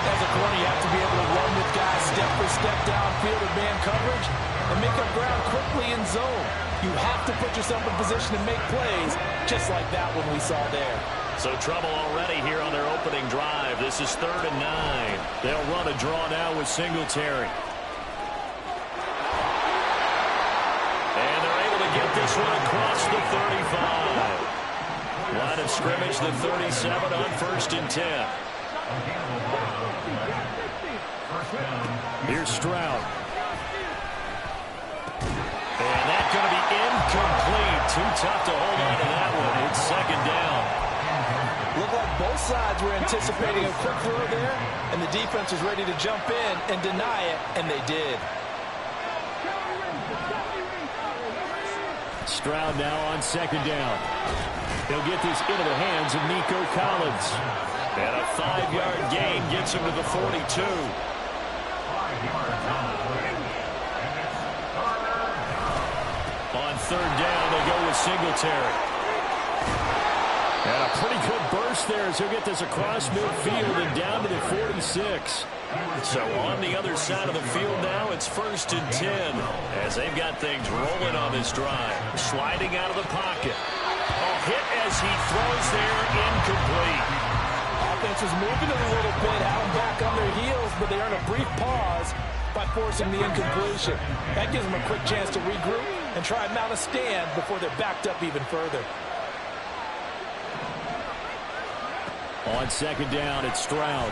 As a corner, you have to be able to run with guys step for step downfield in man coverage and make up ground quickly in zone. You have to put yourself in position to make plays, just like that one we saw there. So trouble already here on their opening drive. This is 3rd and 9. They'll run a draw now with Singletary. Get this one across the 35. Line of scrimmage, the 37 on 1st and 10. Here's Stroud. And that's going to be incomplete. Too tough to hold on to that one. It's 2nd down. Looked like both sides were anticipating a quick throw there, and the defense was ready to jump in and deny it, and they did. Stroud now on 2nd down. He'll get this into the hands of Nico Collins. And a 5-yard gain gets him to the 42. 5 yards on the play. On 3rd down, they go with Singletary. And a pretty good burst there as he'll get this across midfield and down to the 46. So on the other side of the field now, it's 1st and 10 as they've got things rolling on this drive. Sliding out of the pocket. Hit as he throws there, incomplete. Offense was moving it a little bit, had them back on their heels, but they earn a brief pause by forcing the incompletion. That gives them a quick chance to regroup and try and mount a stand before they're backed up even further. On 2nd down, it's Stroud.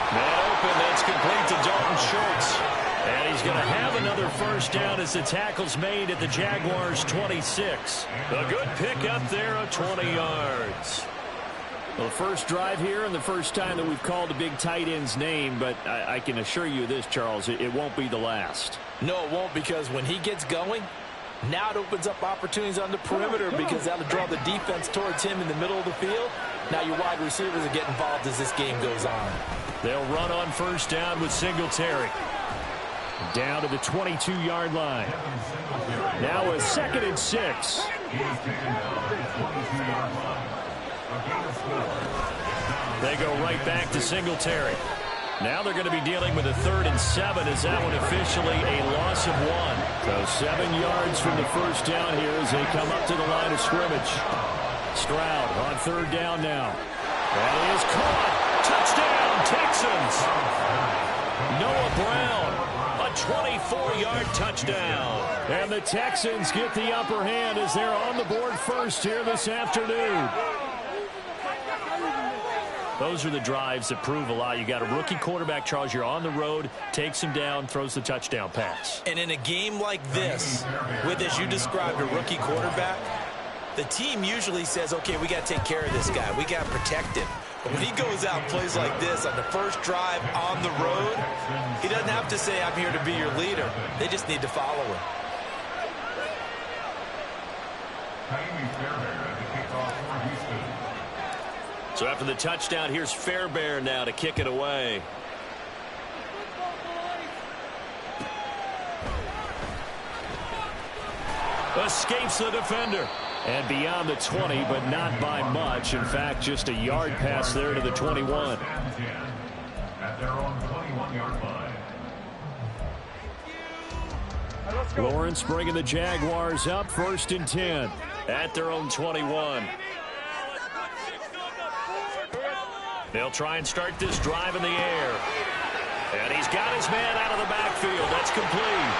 Man open, that's complete to Dalton Schultz. And he's going to have another 1st down as the tackle's made at the Jaguars' 26. A good pickup there of 20 yards. Well, the first drive here and the first time that we've called a big tight end's name, but I can assure you this, Charles, it won't be the last. No, it won't, because when he gets going, now it opens up opportunities on the perimeter because that'll draw the defense towards him in the middle of the field. Now your wide receivers will get involved as this game goes on. They'll run on 1st down with Singletary. Down to the 22-yard line. Now a 2nd and 6. They go right back to Singletary. Now they're going to be dealing with a 3rd and 7 as that one officially a loss of 1. So 7 yards from the 1st down here as they come up to the line of scrimmage. Stroud on third down now. That is caught. Touchdown, Texans. Noah Brown, a 24-yard touchdown. And the Texans get the upper hand as they're on the board first here this afternoon. Those are the drives that prove a lot. You got a rookie quarterback, Charles. You're on the road, takes him down, throws the touchdown pass. And in a game like this, with, as you described, a rookie quarterback, the team usually says, okay, we got to take care of this guy. We got to protect him. But when he goes out and plays like this on the first drive on the road, he doesn't have to say, I'm here to be your leader. They just need to follow him. So after the touchdown, here's Fairbairn now to kick it away. Escapes the defender. And beyond the 20, but not by much. In fact, just a yard pass there to the 21. At their own 21-yard line. Lawrence bringing the Jaguars up, 1st and 10 at their own 21. They'll try and start this drive in the air. And he's got his man out of the backfield. That's complete.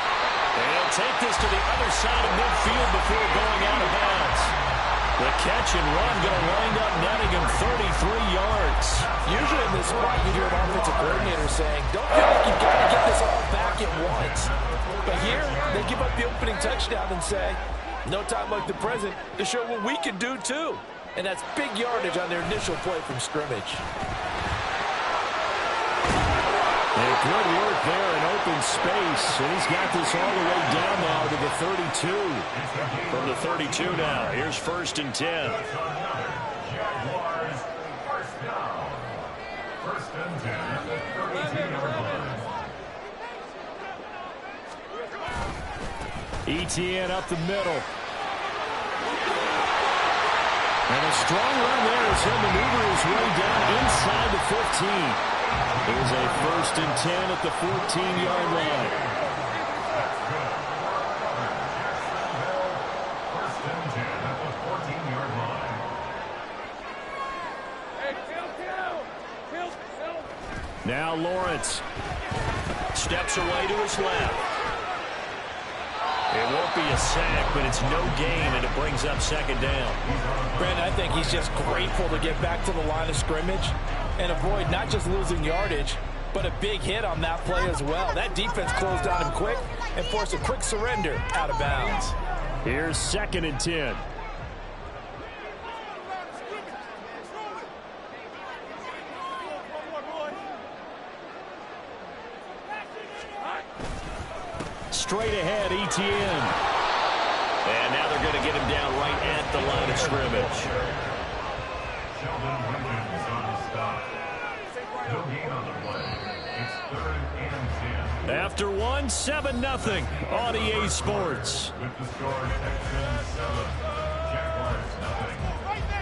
And he'll take this to the other side of midfield before going out of bounds. The catch and run going to wind up netting him 33 yards. Usually in this spot, you hear an offensive coordinator saying, don't feel like you've got to get this all back at once. But here, they give up the opening touchdown and say, no time like the present to show what we can do too. And that's big yardage on their initial play from scrimmage. And good work there in open space. And he's got this all the way down now to the 32. From the 32 now, here's 1st and 10. Jaguars first down. 1st and 10 at the 32-yard line. ETN up the middle. And a strong run there as he'll maneuver his way down inside the 15. Here's a 1st and 10 at the 14-yard line. First and 10 at the 14-yard line. Now Lawrence steps away to his left. It won't be a sack, but it's no gain, and it brings up 2nd down. Brandon, I think he's just grateful to get back to the line of scrimmage and avoid not just losing yardage, but a big hit on that play as well. That defense closed on him quick and forced a quick surrender out of bounds. Here's 2nd and 10. Straight ahead, ETN. And now they're going to get him down right at the line of scrimmage. Sheldon Williams on the stop. No gain on the play. It's 3rd and 10. After 7-0 on EA Sports. With the score, Texans 7, Jaguars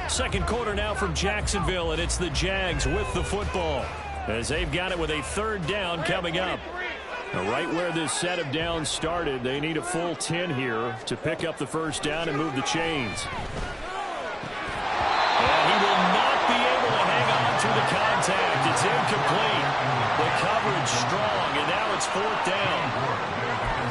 0. Second quarter now from Jacksonville, and it's the Jags with the football as they've got it with a 3rd down coming up. Now, right where this set of downs started, they need a full 10 here to pick up the 1st down and move the chains. And he will not be able to hang on to the contact. It's incomplete. The coverage strong, and now it's 4th down.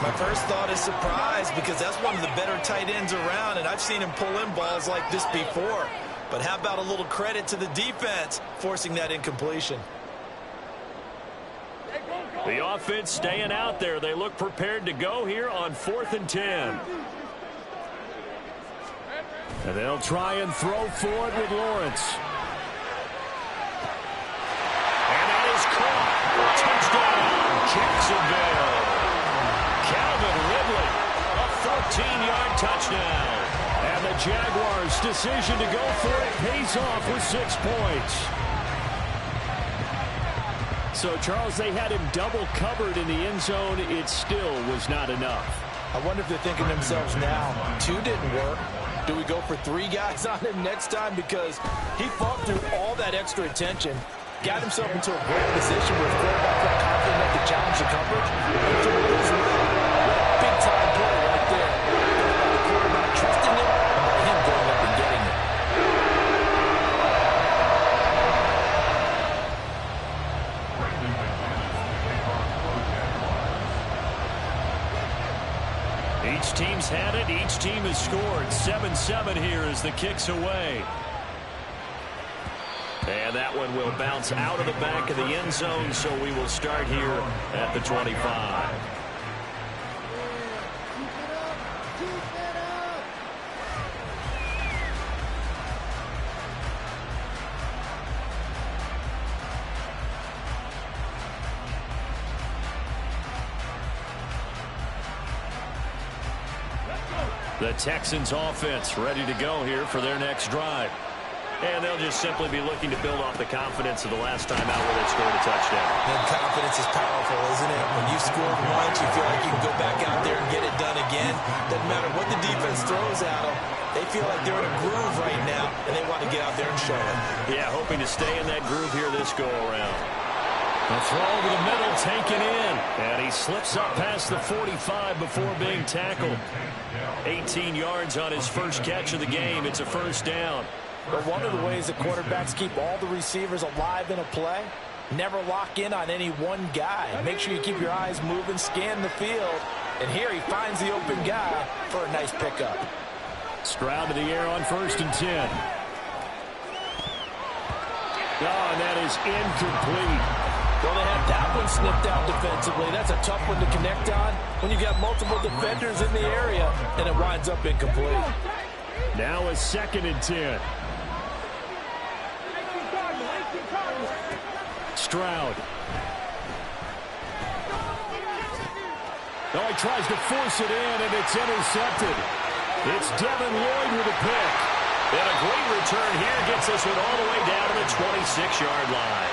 My first thought is surprise because that's one of the better tight ends around, and I've seen him pull in balls like this before. But how about a little credit to the defense forcing that incompletion? The offense staying out there. They look prepared to go here on 4th and 10. And they'll try and throw for it with Lawrence. And that is caught. Touchdown, Jacksonville. Calvin Ridley, a 14-yard touchdown. And the Jaguars' decision to go for it pays off with 6 points. So, Charles, they had him double covered in the end zone. It still was not enough. I wonder if they're thinking to themselves now, 2 didn't work. Do we go for 3 guys on him next time? Because he fought through all that extra attention, got himself into a great position where his quarterback felt confident enough to challenge the coverage. And threw it as well. Big-time play right there. The quarterback trusting him, and by him going up and getting it. has had it. Each team has scored. 7-7 here as the kick's away. And that one will bounce out of the back of the end zone, so we will start here at the 25. The Texans offense ready to go here for their next drive. And they'll just simply be looking to build off the confidence of the last time out where they scored a touchdown. And confidence is powerful, isn't it? When you've scored once, you feel like you can go back out there and get it done again. Doesn't matter what the defense throws at them. They feel like they're in a groove right now, and they want to get out there and show it. Yeah, hoping to stay in that groove here this go-around. The throw over the middle, taken in. And he slips up past the 45 before being tackled. 18 yards on his first catch of the game. It's a first down. But one of the ways that quarterbacks keep all the receivers alive in a play, never lock in on any one guy. Make sure you keep your eyes moving, scan the field. And here he finds the open guy for a nice pickup. Stroud to the air on 1st and 10. Oh, and that is incomplete. Well, they had that one snipped out defensively. That's a tough one to connect on when you've got multiple defenders in the area, and it winds up incomplete. Now a 2nd and 10. Stroud. Oh, he tries to force it in, and it's intercepted. It's Devin Lloyd with a pick. And a great return here gets this one all the way down to the 26-yard line.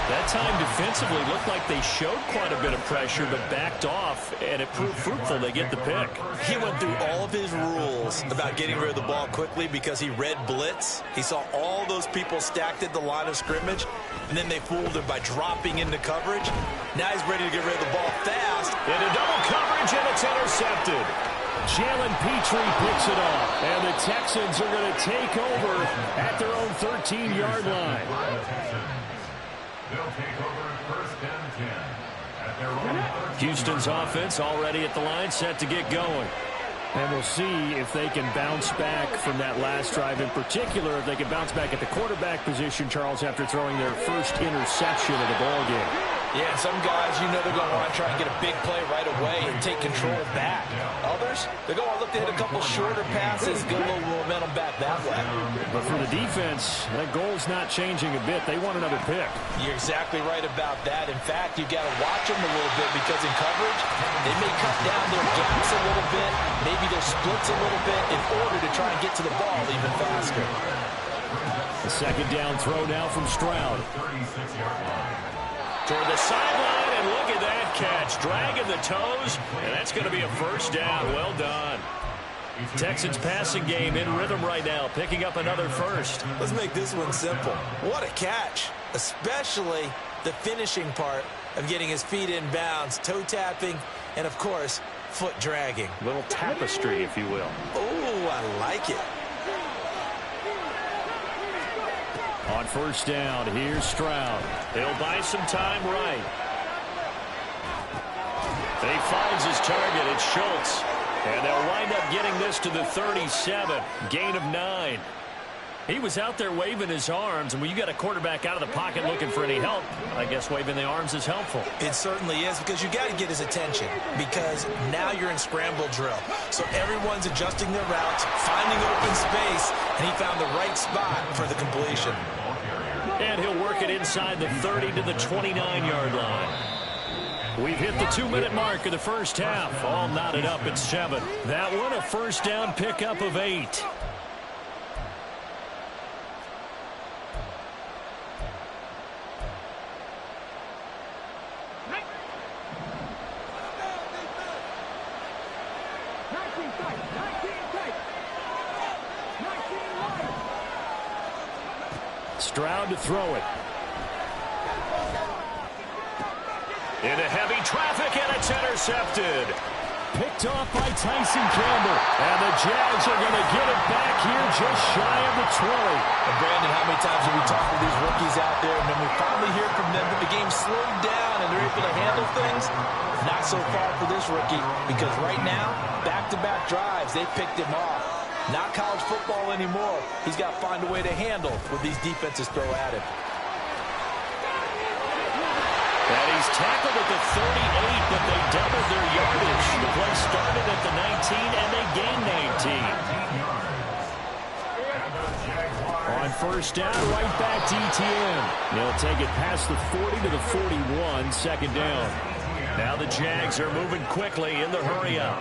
That time defensively looked like they showed quite a bit of pressure, but backed off, and it proved fruitful. They get the pick. He went through all of his rules about getting rid of the ball quickly because he read blitz. He saw all those people stacked at the line of scrimmage, and then they fooled him by dropping into coverage. Now he's ready to get rid of the ball fast. Into double coverage, and it's intercepted. Jalen Petrie picks it off, and the Texans are going to take over at their own 13-yard line. They'll take over 1st and 10 at their own 13. Houston's offense already at the line, set to get going. And we'll see if they can bounce back from that last drive. In particular, if they can bounce back at the quarterback position, Charles, after throwing their first interception of the ballgame. Yeah, some guys, you know they're going to want to try and get a big play right away and take control back. Others, they're going to look to hit a couple shorter passes, get a little momentum back that way. But for the defense, that goal's not changing a bit. They want another pick. You're exactly right about that. In fact, you've got to watch them a little bit because in coverage, they may cut down their gaps a little bit, maybe their splits a little bit in order to try and get to the ball even faster. The 2nd down throw now from Stroud. 36-yard line. Toward the sideline, and look at that catch. Dragging the toes, and that's going to be a first down. Well done. Texans passing game in rhythm right now, picking up another first. Let's make this one simple. What a catch, especially the finishing part of getting his feet in bounds, toe tapping, and, of course, foot dragging. Little tapestry, if you will. Oh, I like it. On 1st down, here's Stroud. He'll buy some time right. And he finds his target. It's Schultz. And they'll wind up getting this to the 37. Gain of 9. He was out there waving his arms, and when you got a quarterback out of the pocket looking for any help, I guess waving the arms is helpful. It certainly is, because you got to get his attention, because now you're in scramble drill. So everyone's adjusting their routes, finding open space, and he found the right spot for the completion. And he'll work it inside the 30 to the 29-yard line. We've hit the 2-minute mark of the first half. All knotted up at 7. That one a first down pickup of 8. Stroud to throw it. Into heavy traffic, and it's intercepted. Picked off by Tyson Campbell. And the Jags are going to get it back here just shy of the 20. And Brandon, how many times have we talked to these rookies out there, and then we finally hear from them that the game slowed down and they're able to handle things? Not so far for this rookie, because right now, back-to-back drives, they picked him off. Not college football anymore. He's got to find a way to handle what these defenses throw at him. And he's tackled at the 38, but they doubled their yardage. The play started at the 19, and they gained 19. On first down, right back to ETN. They'll take it past the 40 to the 41, second down. Now the Jags are moving quickly in the hurry-up.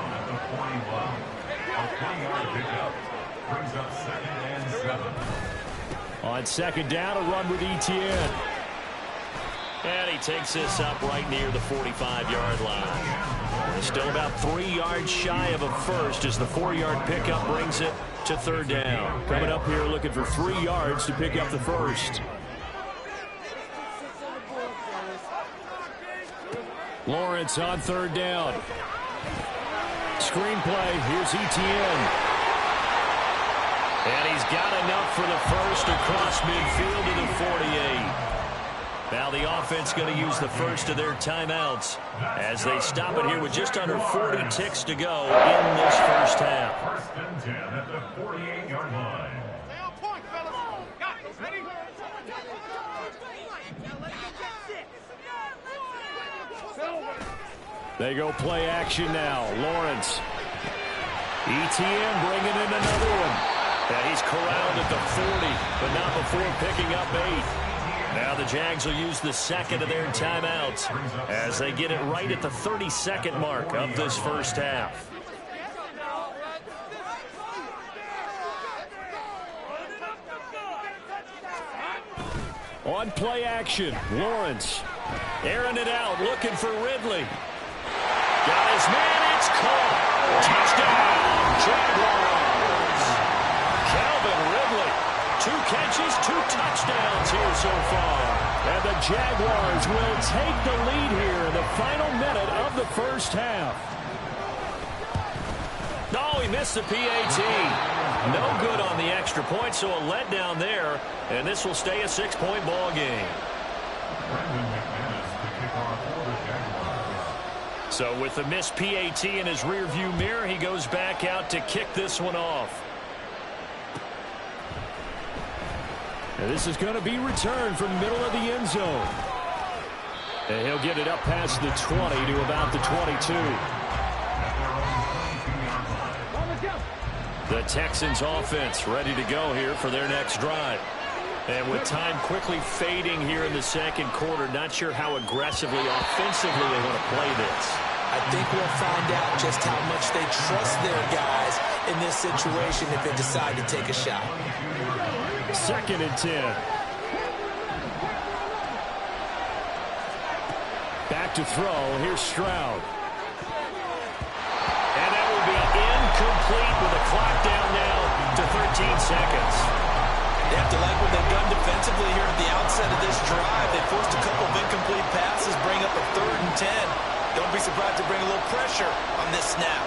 On second down, a run with ETN. And he takes this up right near the 45-yard line. They're still about 3 yards shy of a first as the 4-yard pickup brings it to third down. Coming up here looking for 3 yards to pick up the first. Lawrence on third down. Screenplay, here's ETN. And he's got enough for the first across midfield to the 48. Now the offense going to use the first of their timeouts as they stop it here with just under 40 ticks to go in this first half. First and 10 at the 48-yard line. Stay on point, fellas. Got this. Ready? They go play action now. Lawrence. ETN bringing in another one. And he's corralled at the 40, but not before picking up 8. Now the Jags will use the second of their timeouts as they get it right at the 32nd mark of this first half. On play action, Lawrence airing it out, looking for Ridley. Got his man, it's caught. Touchdown, Jaguars. Calvin Ridley, 2 catches, 2 touchdowns here so far. And the Jaguars will take the lead here in the final minute of the first half. No, he missed the PAT. No good on the extra point, so a letdown there. And this will stay a 6-point ball game. So with the missed PAT in his rearview mirror, he goes back out to kick this one off. And this is going to be returned from the middle of the end zone. And he'll get it up past the 20 to about the 22. The Texans offense ready to go here for their next drive. And with time quickly fading here in the second quarter, not sure how aggressively, offensively they want to play this. I think we'll find out just how much they trust their guys in this situation if they decide to take a shot. Second and 10. Back to throw. Here's Stroud. And that will be incomplete with the clock down now to 13 seconds. They have to like what they've done defensively here at the outset of this drive. They forced a couple of incomplete passes, bring up a 3rd and 10. Don't be surprised to bring a little pressure on this snap.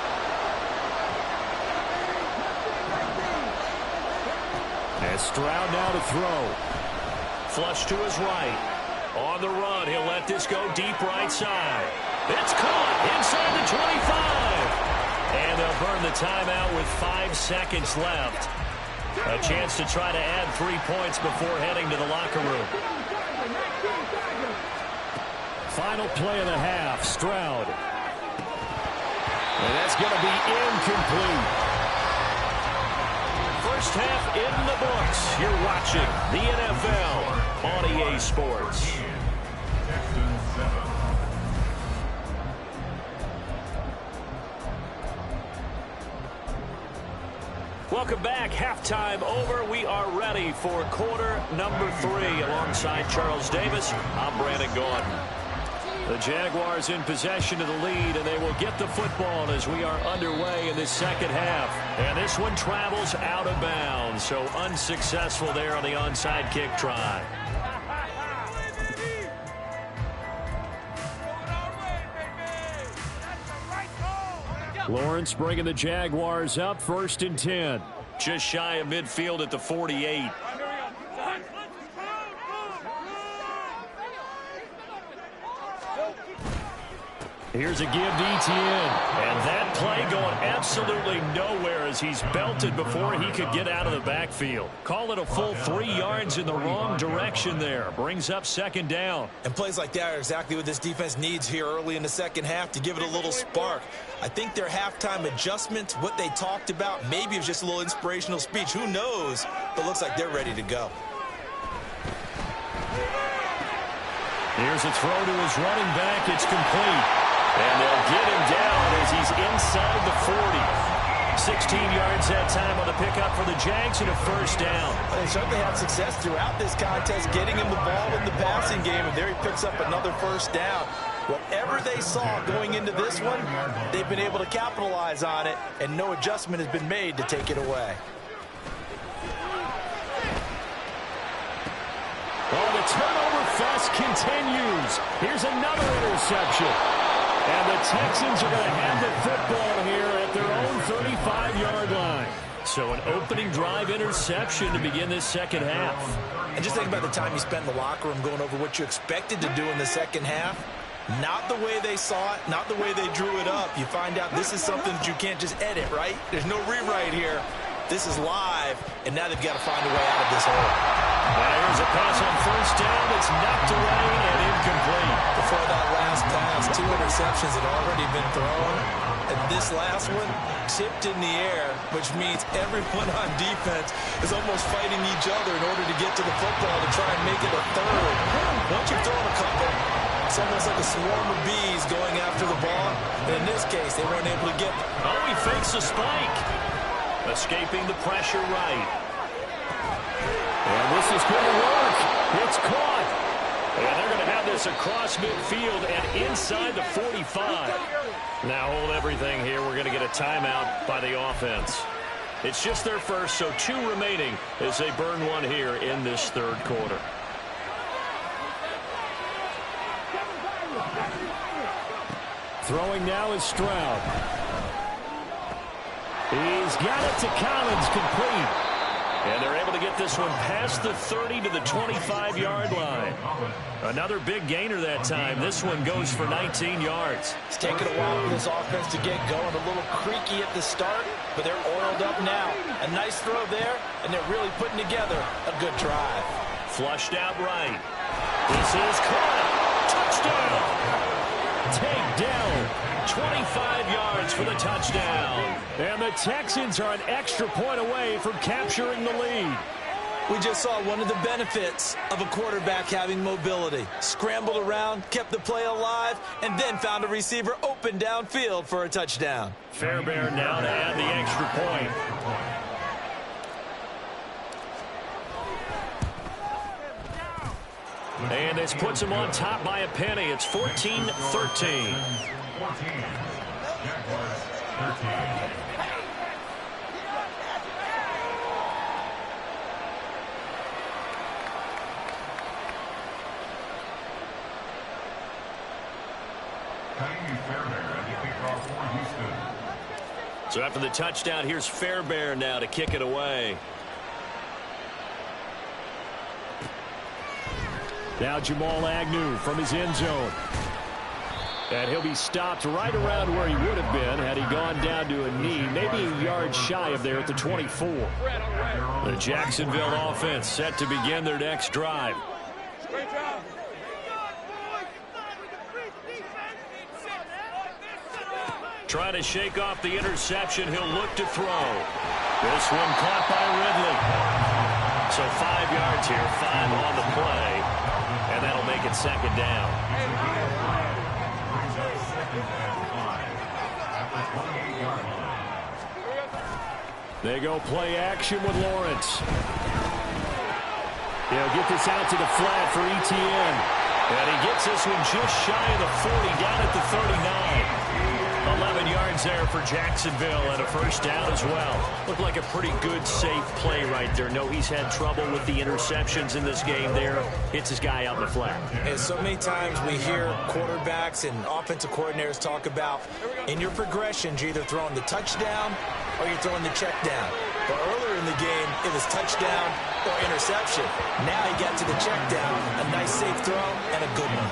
And Stroud now to throw. Flush to his right. On the run, he'll let this go deep right side. It's caught inside the 25. And they'll burn the timeout with 5 seconds left. A chance to try to add 3 points before heading to the locker room. Final play of the half, Stroud. And that's going to be incomplete. First half in the books. You're watching the NFL on EA Sports. Welcome back. Halftime over. We are ready for quarter number 3. Alongside Charles Davis, I'm Brandon Gordon. The Jaguars in possession of the lead, and they will get the football as we are underway in this second half. And this one travels out of bounds, so unsuccessful there on the onside kick try. Lawrence bringing the Jaguars up, 1st and 10. Just shy of midfield at the 48. Here's a give to Etienne. And that play going absolutely nowhere as he's belted before he could get out of the backfield. Call it a full 3 yards in the wrong direction there. Brings up 2nd down. And plays like that are exactly what this defense needs here early in the second half to give it a little spark. I think their halftime adjustments, what they talked about, maybe it was just a little inspirational speech. Who knows? But looks like they're ready to go. Here's a throw to his running back. It's complete. And they'll get him down as he's inside the 40. 16 yards that time on the pickup for the Jags and a 1st down. They certainly had success throughout this contest getting him the ball in the passing game, and there he picks up another 1st down. Whatever they saw going into this one, they've been able to capitalize on it, and no adjustment has been made to take it away. Well, the turnover fest continues. Here's another interception. And the Texans are going to have the football here at their own 35-yard line. So an opening drive interception to begin this second half. And just think about the time you spent in the locker room going over what you expected to do in the second half. Not the way they saw it, not the way they drew it up. You find out this is something that you can't just edit, right? There's no rewrite here. This is live, and now they've got to find a way out of this hole. Now here's a pass on 1st down. It's knocked away and incomplete. Before that last pass, 2 interceptions had already been thrown. And this last one tipped in the air, which means everyone on defense is almost fighting each other in order to get to the football to try and make it a 3rd. Once you've thrown a couple, it's almost like a swarm of bees going after the ball. And in this case, they weren't able to get them. Oh, he fakes a spike. Escaping the pressure right. And this is going to work. It's caught. And they're going to have this across midfield and inside the 45. Now hold everything here. We're going to get a timeout by the offense. It's just their first, so 2 remaining as they burn one here in this 3rd quarter. Throwing now is Stroud. He's got it to Collins, complete. And they're able to get this one past the 30 to the 25-yard line. Another big gainer that time. This one goes for 19 yards. It's taken a while for this offense to get going. A little creaky at the start, but they're oiled up now. A nice throw there, and they're really putting together a good drive. Flushed out right. This is caught. Touchdown. Take down. 25 yards for the touchdown. And the Texans are an extra point away from capturing the lead. We just saw one of the benefits of a quarterback having mobility. Scrambled around, kept the play alive, and then found a receiver open downfield for a touchdown. Fairbairn now to add the extra point. And this puts him on top by a penny. It's 14-13. 14. Jaguars 13. So after the touchdown, here's Fairbairn now to kick it away. Now Jamal Agnew from his end zone. And he'll be stopped right around where he would have been had he gone down to a knee, maybe a yard shy of there at the 24. The Jacksonville offense set to begin their next drive. Trying to shake off the interception. He'll look to throw. This one caught by Ridley. So 5 yards here, 5 on the play. And that'll make it second down. They go play action with Lawrence. He'll get this out to the flat for Etienne. And he gets this one just shy of the 40, down at the 39. 11 yards there for Jacksonville and a first down as well. Looked like a pretty good, safe play right there. No, he's had trouble with the interceptions in this game there. Hits his guy out in the flat. And so many times we hear quarterbacks and offensive coordinators talk about in your progressions, you're either throwing the touchdown or you're throwing the check down. But earlier in the game, it was touchdown or interception. Now he got to the check down, a nice safe throw and a good one.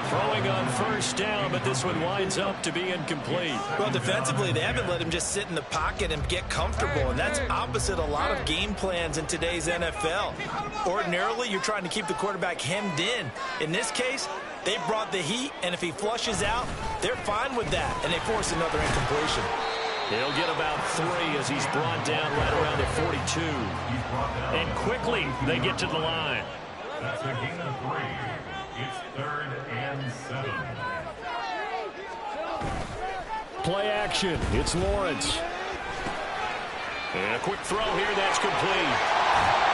Throwing on first down, but this one winds up to be incomplete. Well, defensively, they haven't let him just sit in the pocket and get comfortable, and that's opposite a lot of game plans in today's NFL. Ordinarily, you're trying to keep the quarterback hemmed in. In this case, they brought the heat, and if he flushes out, they're fine with that, and they force another incompletion. He'll get about 3 as he's brought down right around the 42. And quickly, they get to the line. That's a gain of 3. It's 3rd and 7. Play action. It's Lawrence. And a quick throw here. That's complete.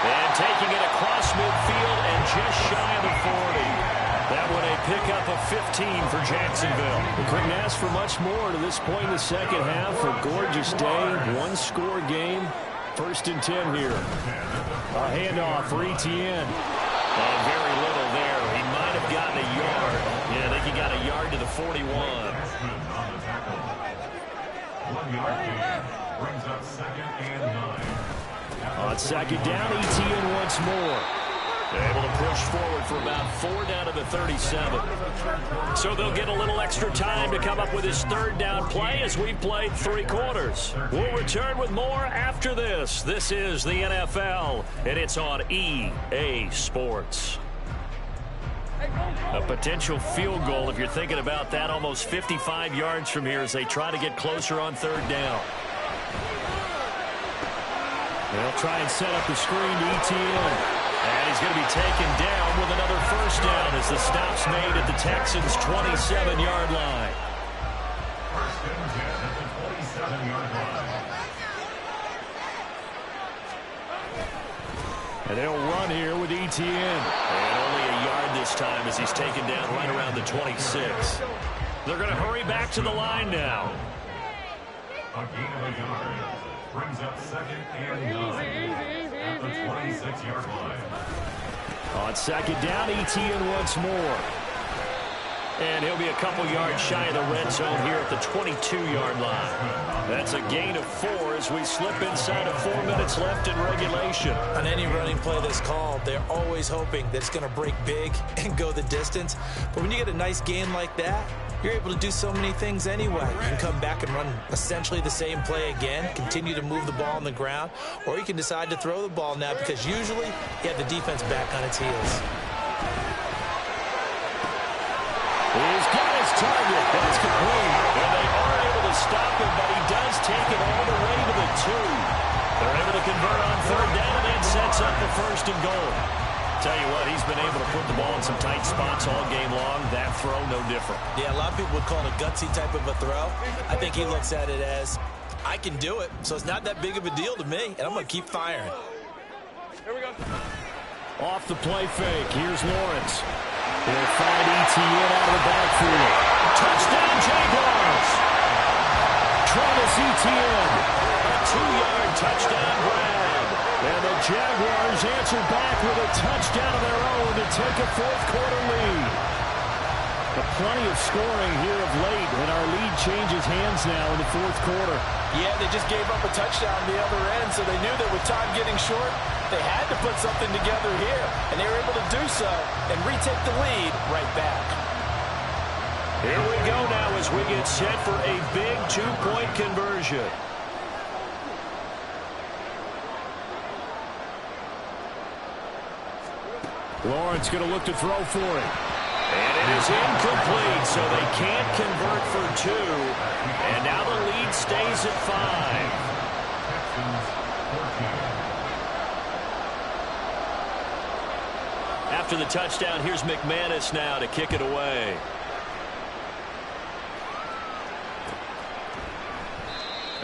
And taking it across midfield and just shy of the 40. That one a pickup of 15 for Jacksonville. We couldn't ask for much more to this point in the second half. A gorgeous day. One-score game. 1st and 10 here. A handoff for Etienne. And very little there. He might have gotten a yard. Yeah, I think he got a yard to the 41. 1 yard gain brings up 2nd and 9. On 2nd down, Etienne once more. Able to push forward for about 4 down to the 37. So they'll get a little extra time to come up with his 3rd down play as we've played 3 quarters. We'll return with more after this. This is the NFL, and it's on EA Sports. A potential field goal, if you're thinking about that, almost 55 yards from here as they try to get closer on 3rd down. They'll try and set up the screen to Etienne. And he's going to be taken down with another first down as the stop's made at the Texans' 27-yard line. 1st and 10 at the 27-yard line. And they'll run here with Etienne. And only a yard this time as he's taken down right around the 26. They're going to hurry back to the line now. A gain of a yard brings up 2nd and 9 at the 26-yard line. On 2nd down, Etienne once more. And he'll be a couple yards shy of the red zone here at the 22-yard line. That's a gain of 4 as we slip inside of 4 minutes left in regulation. On any running play that's called, they're always hoping that it's going to break big and go the distance. But when you get a nice gain like that, you're able to do so many things anyway. You can come back and run essentially the same play again, continue to move the ball on the ground, or you can decide to throw the ball now because usually you have the defense back on its heels. He's got his target. That's complete. And they are able to stop him, but he does take it all the way to the 2. They're able to convert on 3rd down, and that sets up the 1st and goal. Tell you what, he's been able to put the ball in some tight spots all game long. That throw, no different. Yeah, a lot of people would call it a gutsy type of a throw. I think he looks at it as, I can do it, so it's not that big of a deal to me, and I'm going to keep firing. Here we go. Off the play fake. Here's Lawrence. They'll find Etienne out of the backfield. Touchdown, Jaguars! Travis Etienne. A 2-yard touchdown grab. And the Jaguars answer back with a touchdown of their own to take a 4th quarter lead. Plenty of scoring here of late, and our lead changes hands now in the 4th quarter. Yeah, they just gave up a touchdown on the other end, so they knew that with time getting short, they had to put something together here, and they were able to do so and retake the lead right back. Here we go now as we get set for a big 2-point conversion. Lawrence going to look to throw for it. And it is incomplete, so they can't convert for 2. And now the lead stays at 5. After the touchdown, here's McManus now to kick it away.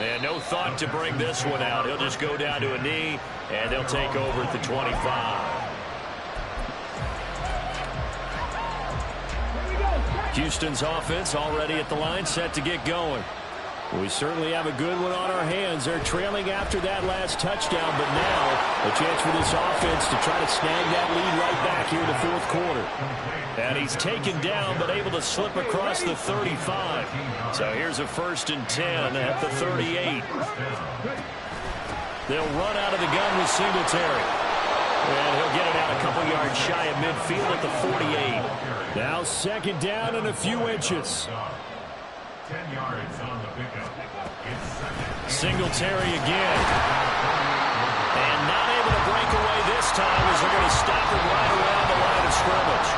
And no thought to bring this one out. He'll just go down to a knee, and they'll take over at the 25. Houston's offense already at the line, set to get going. We certainly have a good one on our hands. They're trailing after that last touchdown, but now a chance for this offense to try to snag that lead right back here in the fourth quarter. And he's taken down, but able to slip across the 35. So here's a 1st and 10 at the 38. They'll run out of the gun with Singletary. And he'll get it out a couple yards shy of midfield at the 48. Now 2nd down and a few inches. 10 yards on the pickup. Singletary again. And not able to break away this time as they're going to stop it right around the line of scrimmage.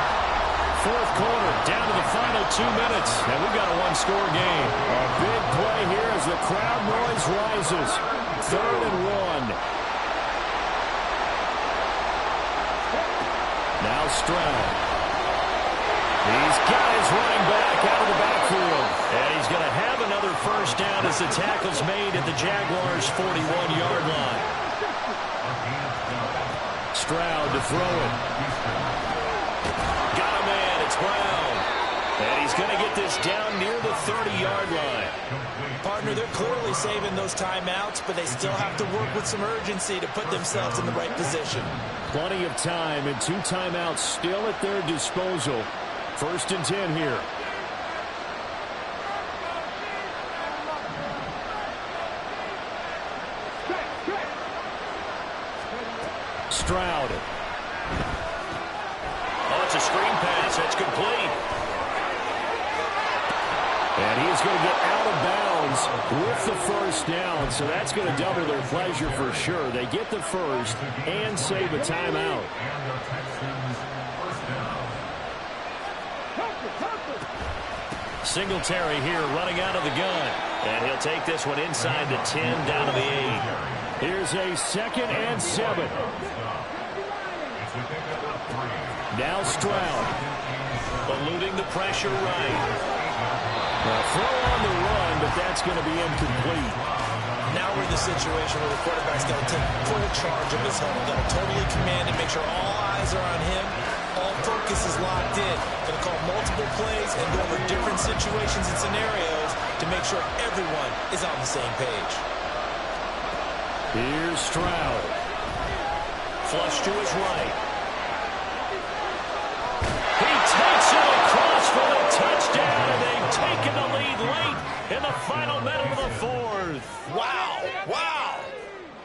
Fourth quarter, down to the final 2 minutes, and we've got a one-score game. A big play here as the crowd noise rises. 3rd and 1. Now Stroud. He's got his running back out of the backfield. And he's going to have another 1st down as the tackle's made at the Jaguars' 41-yard line. Stroud to throw it. Got a man. It's Brown. And he's going to get this down near the 30-yard line. Partner, they're clearly saving those timeouts, but they still have to work with some urgency to put themselves in the right position. Plenty of time and 2 timeouts still at their disposal. 1st and 10 here. Stroud. Oh, it's a screen pass. That's complete. And he is going to get out of bounds with the 1st down, so that's going to double their pleasure for sure. They get the 1st and save a timeout. Singletary here running out of the gun. And he'll take this one inside the 10 down to the 8. Here's a 2nd and 7. Now Stroud. Eluding the pressure right. Now throw on the run, but that's going to be incomplete. Now we're in the situation where the quarterback's got to take full charge of his huddle. Got to totally command and make sure all eyes are on him. All focus is locked in. Going to call multiple plays and go over different situations and scenarios to make sure everyone is on the same page. Here's Stroud. Flush to his right. He takes it across for the touchdown, and they've taken the lead late in the final minute of the 4th. Wow. Wow.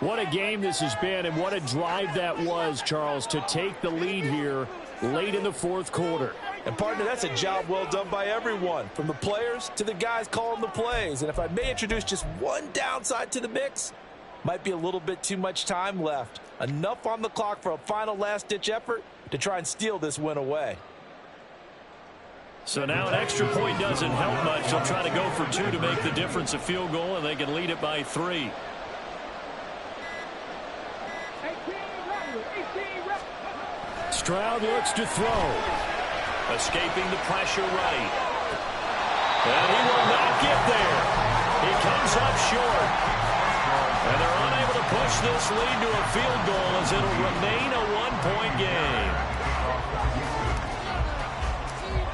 What a game this has been, and what a drive that was, Charles, to take the lead here late in the 4th quarter. And, partner, that's a job well done by everyone, from the players to the guys calling the plays. And if I may introduce just one downside to the mix, might be a little bit too much time left. Enough on the clock for a final last-ditch effort to try and steal this win away. So now an extra point doesn't help much. They'll try to go for 2 to make the difference a field goal, and they can lead it by 3. Stroud looks to throw. Escaping the pressure right. And he will not get there. He comes up short. And they're unable to push this lead to a field goal as it'll remain a 1-point game.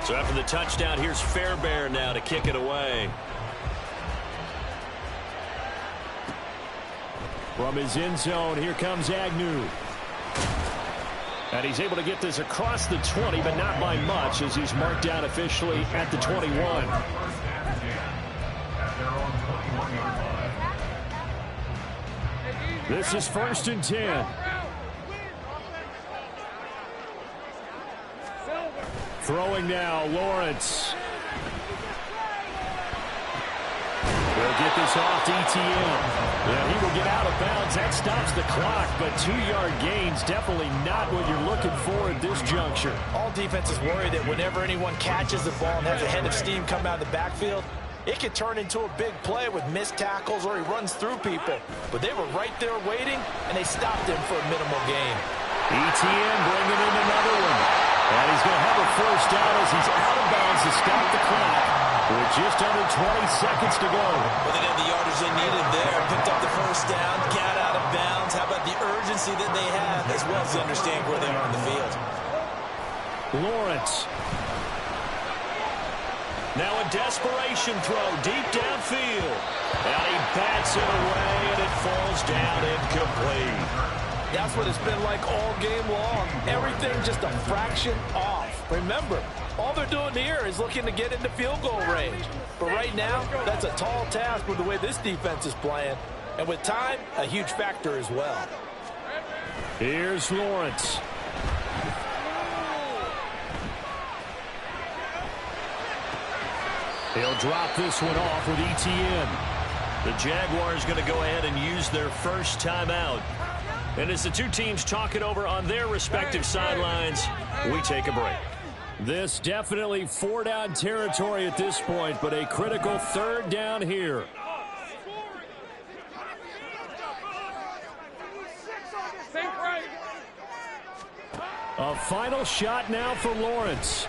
So after the touchdown, here's Fairbairn now to kick it away. From his end zone, here comes Agnew. And he's able to get this across the 20, but not by much, as he's marked down officially at the 21. This is 1st and 10. Throwing now, Lawrence. They'll get this off to ETN. Yeah, he will get out of bounds. That stops the clock, but 2-yard gains, definitely not what you're looking for at this juncture. All defenses worry that whenever anyone catches the ball and has a head of steam come out of the backfield, it could turn into a big play with missed tackles or he runs through people. But they were right there waiting, and they stopped him for a minimal gain. ETN bringing in another one. And he's going to have a 1st down as he's out of bounds to stop the clock with just under 20 seconds to go. Well, they had the yardage they needed there. Picked up the 1st down, got out of bounds. How about the urgency that they have, as well as they understand where they are on the field. Lawrence. Now a desperation throw deep downfield. And he bats it away, and it falls down incomplete. That's what it's been like all game long. Everything just a fraction off. Remember, all they're doing here is looking to get into field goal range. But right now, that's a tall task with the way this defense is playing. And with time, a huge factor as well. Here's Lawrence. He'll drop this one off with ETN. The Jaguars going to go ahead and use their first timeout. And as the two teams talk it over on their respective sidelines, we take a break. This definitely four-down territory at this point, but a critical third down here. A final shot now for Lawrence.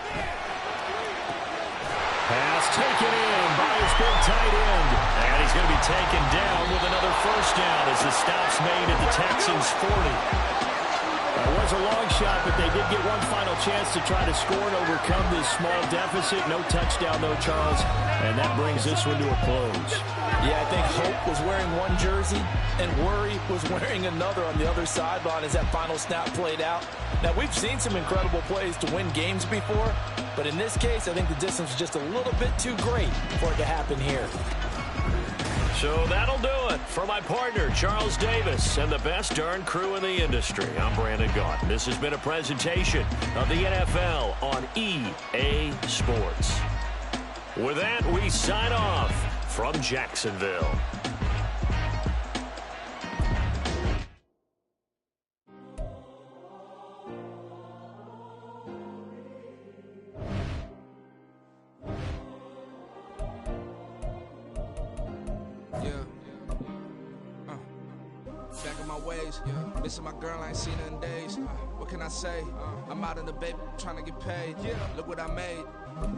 Pass taken in by his big tight end. And he's going to be taken down with another first down as the stop's made at the Texans' 40. It was a long shot, but they did get one final chance to try to score and overcome this small deficit. No touchdown, though, Charles. And that brings this one to a close. Yeah, I think Hope was wearing one jersey and Worry was wearing another on the other sideline as that final snap played out. Now, we've seen some incredible plays to win games before, but in this case, I think the distance was just a little bit too great for it to happen here. So that'll do it for my partner, Charles Davis, and the best darn crew in the industry. I'm Brandon Gaudin. This has been a presentation of the NFL on EA Sports. With that, we sign off from Jacksonville. Missing my girl, I ain't seen her in days. What can I say? I'm out in the baby, trying to get paid. Look what I made.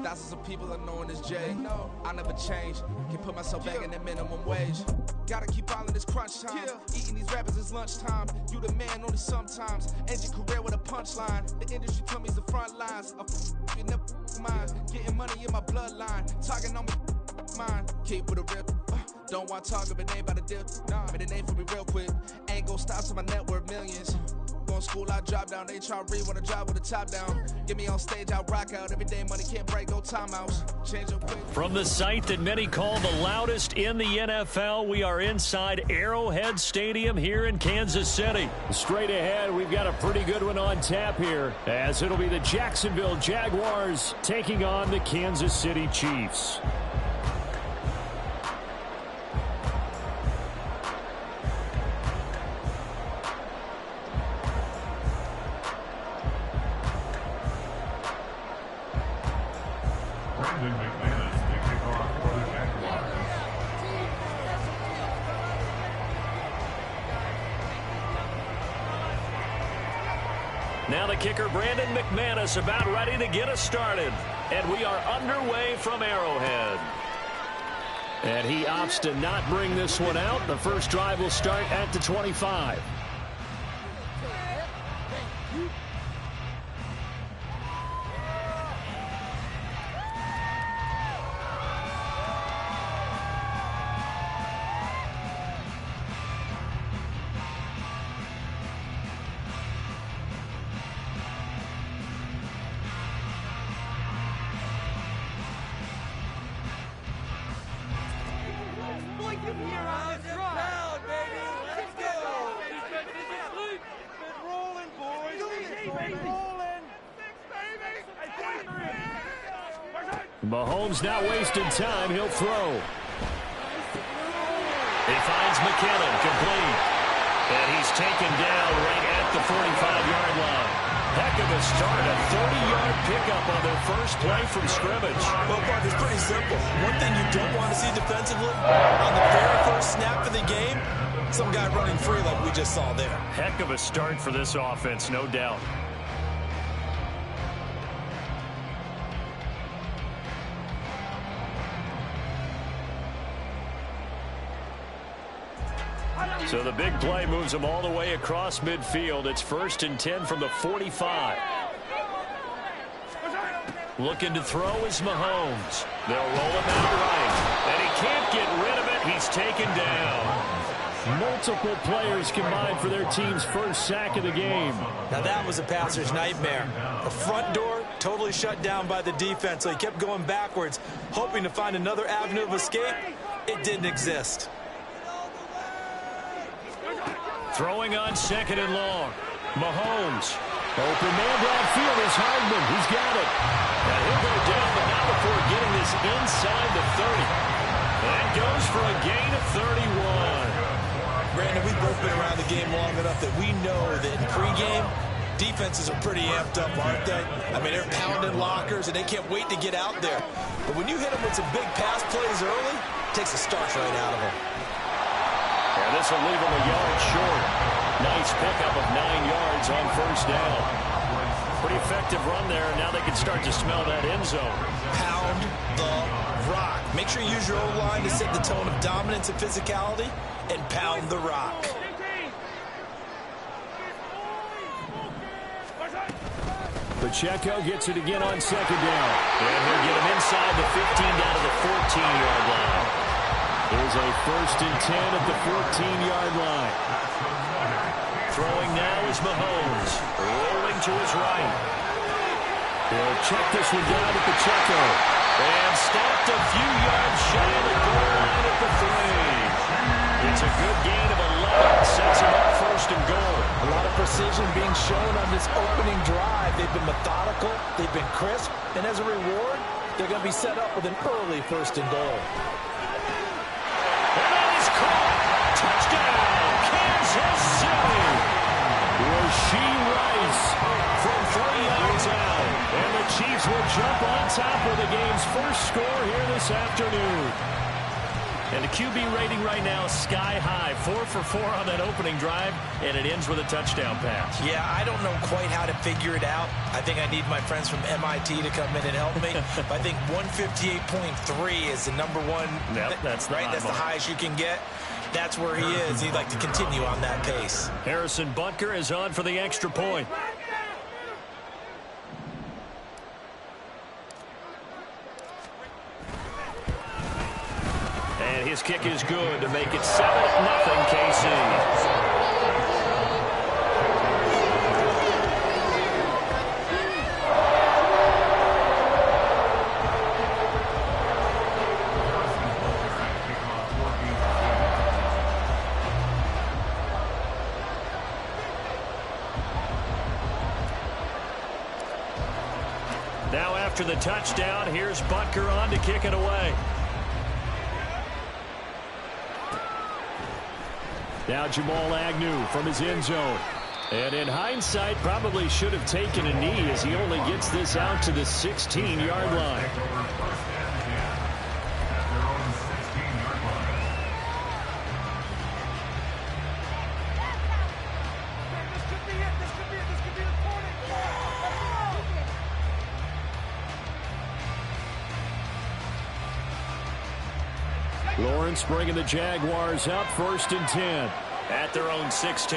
Thousands of people are knowing this Jay. I never change. Can put myself back in the minimum wage. Gotta keep all of this crunch time. Eating these rappers is lunchtime. You the man only sometimes. End your career with a punchline. The industry told me it's the front lines. You never mind. Getting money in my bloodline. Talking on me, mine. Keep with a rip. Don't want to talk if it ain't about a dip. Made a name for me real quick. Ain't gon' stop till my net worth millions. Going school, I drop down. They try to read when I drive with the top down. Get me on stage, I rock out. Every day money can't break, go timeouts. Change up quick. From the site that many call the loudest in the NFL, we are inside Arrowhead Stadium here in Kansas City. Straight ahead, we've got a pretty good one on tap here, as it'll be the Jacksonville Jaguars taking on the Kansas City Chiefs. Now the kicker, Brandon McManus, about ready to get us started. And we are underway from Arrowhead. And he opts to not bring this one out. The first drive will start at the 25. Mahomes not wasting time. He'll throw. He finds McKinnon, complete. And he's taken down right at the 45-yard line. Heck of a start, a 30-yard pickup on their first play from scrimmage. Well, Mark, it's pretty simple. One thing you don't want to see defensively, on the very first snap of the game, some guy running free like we just saw there. Heck of a start for this offense, no doubt. So the big play moves them all the way across midfield. It's 1st and 10 from the 45. Looking to throw is Mahomes. They'll roll him out right. And he can't get rid of it. He's taken down. Multiple players combined for their team's first sack of the game. Now that was a passer's nightmare. The front door totally shut down by the defense, so he kept going backwards, hoping to find another avenue of escape. It didn't exist. Throwing on 2nd and long. Mahomes. Open man downfield is Hardman. He's got it. And he'll go down, but not before getting this inside the 30. That goes for a gain of 31. Brandon, we've both been around the game long enough that we know that in pregame, defenses are pretty amped up, aren't they? I mean, they're pounding lockers, and they can't wait to get out there. But when you hit them with some big pass plays early, it takes the starch right out of them. And this will leave him a yard short. Nice pickup of 9 yards on 1st down. Pretty effective run there, and now they can start to smell that end zone. Pound the rock. Make sure you use your O-line to set the tone of dominance and physicality, and pound the rock. Pacheco gets it again on 2nd down. And he'll get him inside the 15 down to the 14-yard line. Here's a 1st and 10 at the 14-yard line. Throwing now is Mahomes. Rolling to his right. He'll check this one down to Pacheco. And stopped a few yards shy of the goal line at the 3. It's a good gain of 11. Sets him up 1st and goal. A lot of precision being shown on this opening drive. They've been methodical. They've been crisp. And as a reward, they're going to be set up with an early 1st and goal. And that is caught. Touchdown, Kansas City. Rashee Rice From 3 yards out. and the Chiefs will jump on top of the game's first score here this afternoon. And the QB rating right now, sky high. 4 for 4 on that opening drive, and it ends with a touchdown pass. Yeah, I don't know quite how to figure it out. I think I need my friends from MIT to come in and help me. But I think 158.3 is the number one. Yep, that's the right. That's the highest you can get. That's where he is. He'd like to continue on that pace. Harrison Butker is on for the extra point. And his kick is good to make it 7-0 KC. Now after the touchdown, here's Butker on to kick it away. Now Jamal Agnew from his end zone. And in hindsight, probably should have taken a knee as he only gets this out to the 16-yard line. Lawrence bringing the Jaguars up 1st and 10. At their own 16.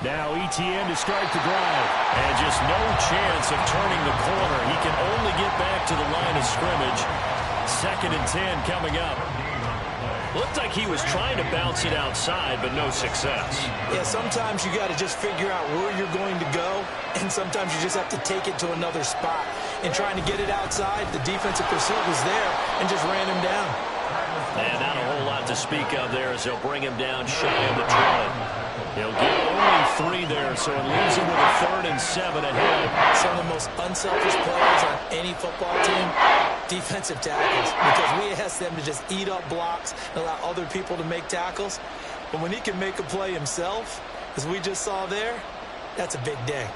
Now ETN to start the drive. And just no chance of turning the corner. He can only get back to the line of scrimmage. 2nd and 10 coming up. Looked like he was trying to bounce it outside, but no success. Yeah, sometimes you got to just figure out where you're going to go, and sometimes you just have to take it to another spot. And trying to get it outside, the defensive pursuit was there and just ran him down. And not a whole lot to speak of there as they'll bring him down shy of the 20. He'll get only 3 there, so it leaves him with a 3rd and 7 ahead. Some of the most unselfish players on any football team, defensive tackles, because we ask them to just eat up blocks and allow other people to make tackles. But when he can make a play himself, as we just saw there, that's a big day.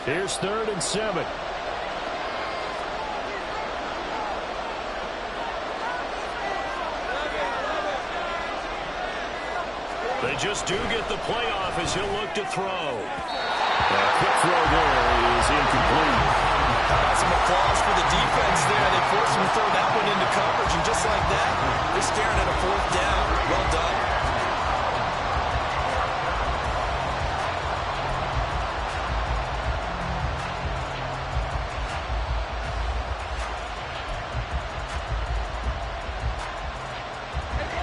Here's 3rd and 7. They just do get the playoff as he'll look to throw. A quick throw there is incomplete. Some applause for the defense there. They forced him to throw that one into coverage, and just like that, they're staring at a 4th down. Well done.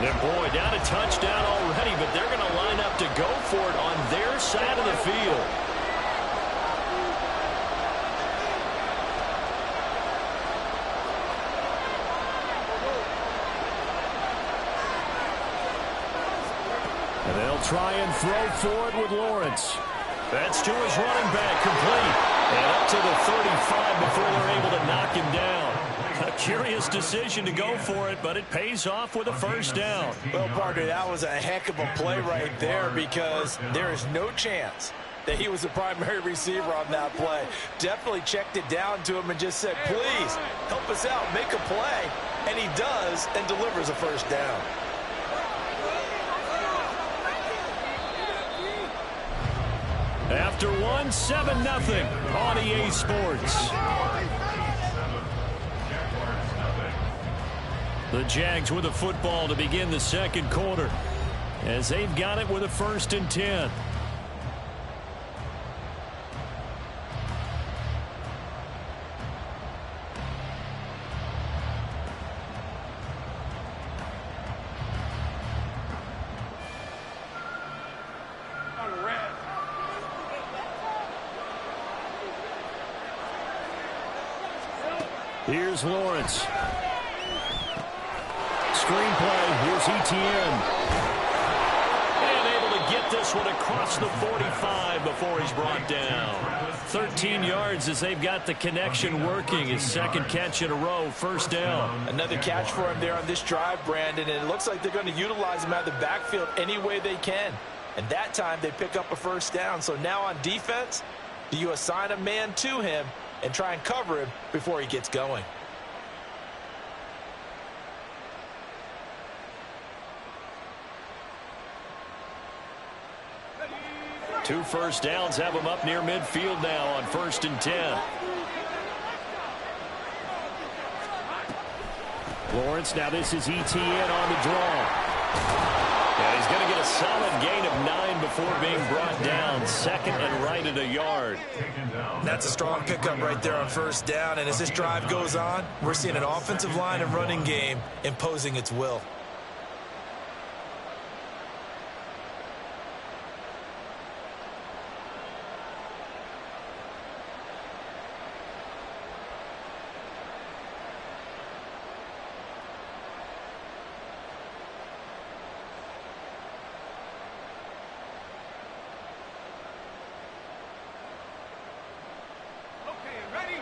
And boy, down a touchdown already, but they're going to line up to go for it on their side of the field. And they'll try and throw forward with Lawrence. That's to his running back, complete. And up to the 35 before they're able to knock him down. A curious decision to go for it, but it pays off with a first down. Well, partner, that was a heck of a play right there because there is no chance that he was the primary receiver on that play. Definitely checked it down to him and just said, please, help us out, make a play. And he does and delivers a first down. After one, 7-0 on EA Sports. The Jags with the football to begin the second quarter as they've got it with a 1st and 10. Here's Lawrence. Screenplay, here's Etienne. And able to get this one across the 45 before he's brought down. 13 yards as they've got the connection working. His second catch in a row, first down. Another catch for him there on this drive, Brandon, and it looks like they're going to utilize him out of the backfield any way they can. And that time they pick up a first down. So now on defense, do you assign a man to him and try and cover him before he gets going? Two first downs have him up near midfield now on 1st and 10. Lawrence, now this is Etienne on the draw. And he's going to get a solid gain of 9 before being brought down. Second and right at a yard. That's a strong pickup right there on first down. And as this drive goes on, we're seeing an offensive line and running game imposing its will.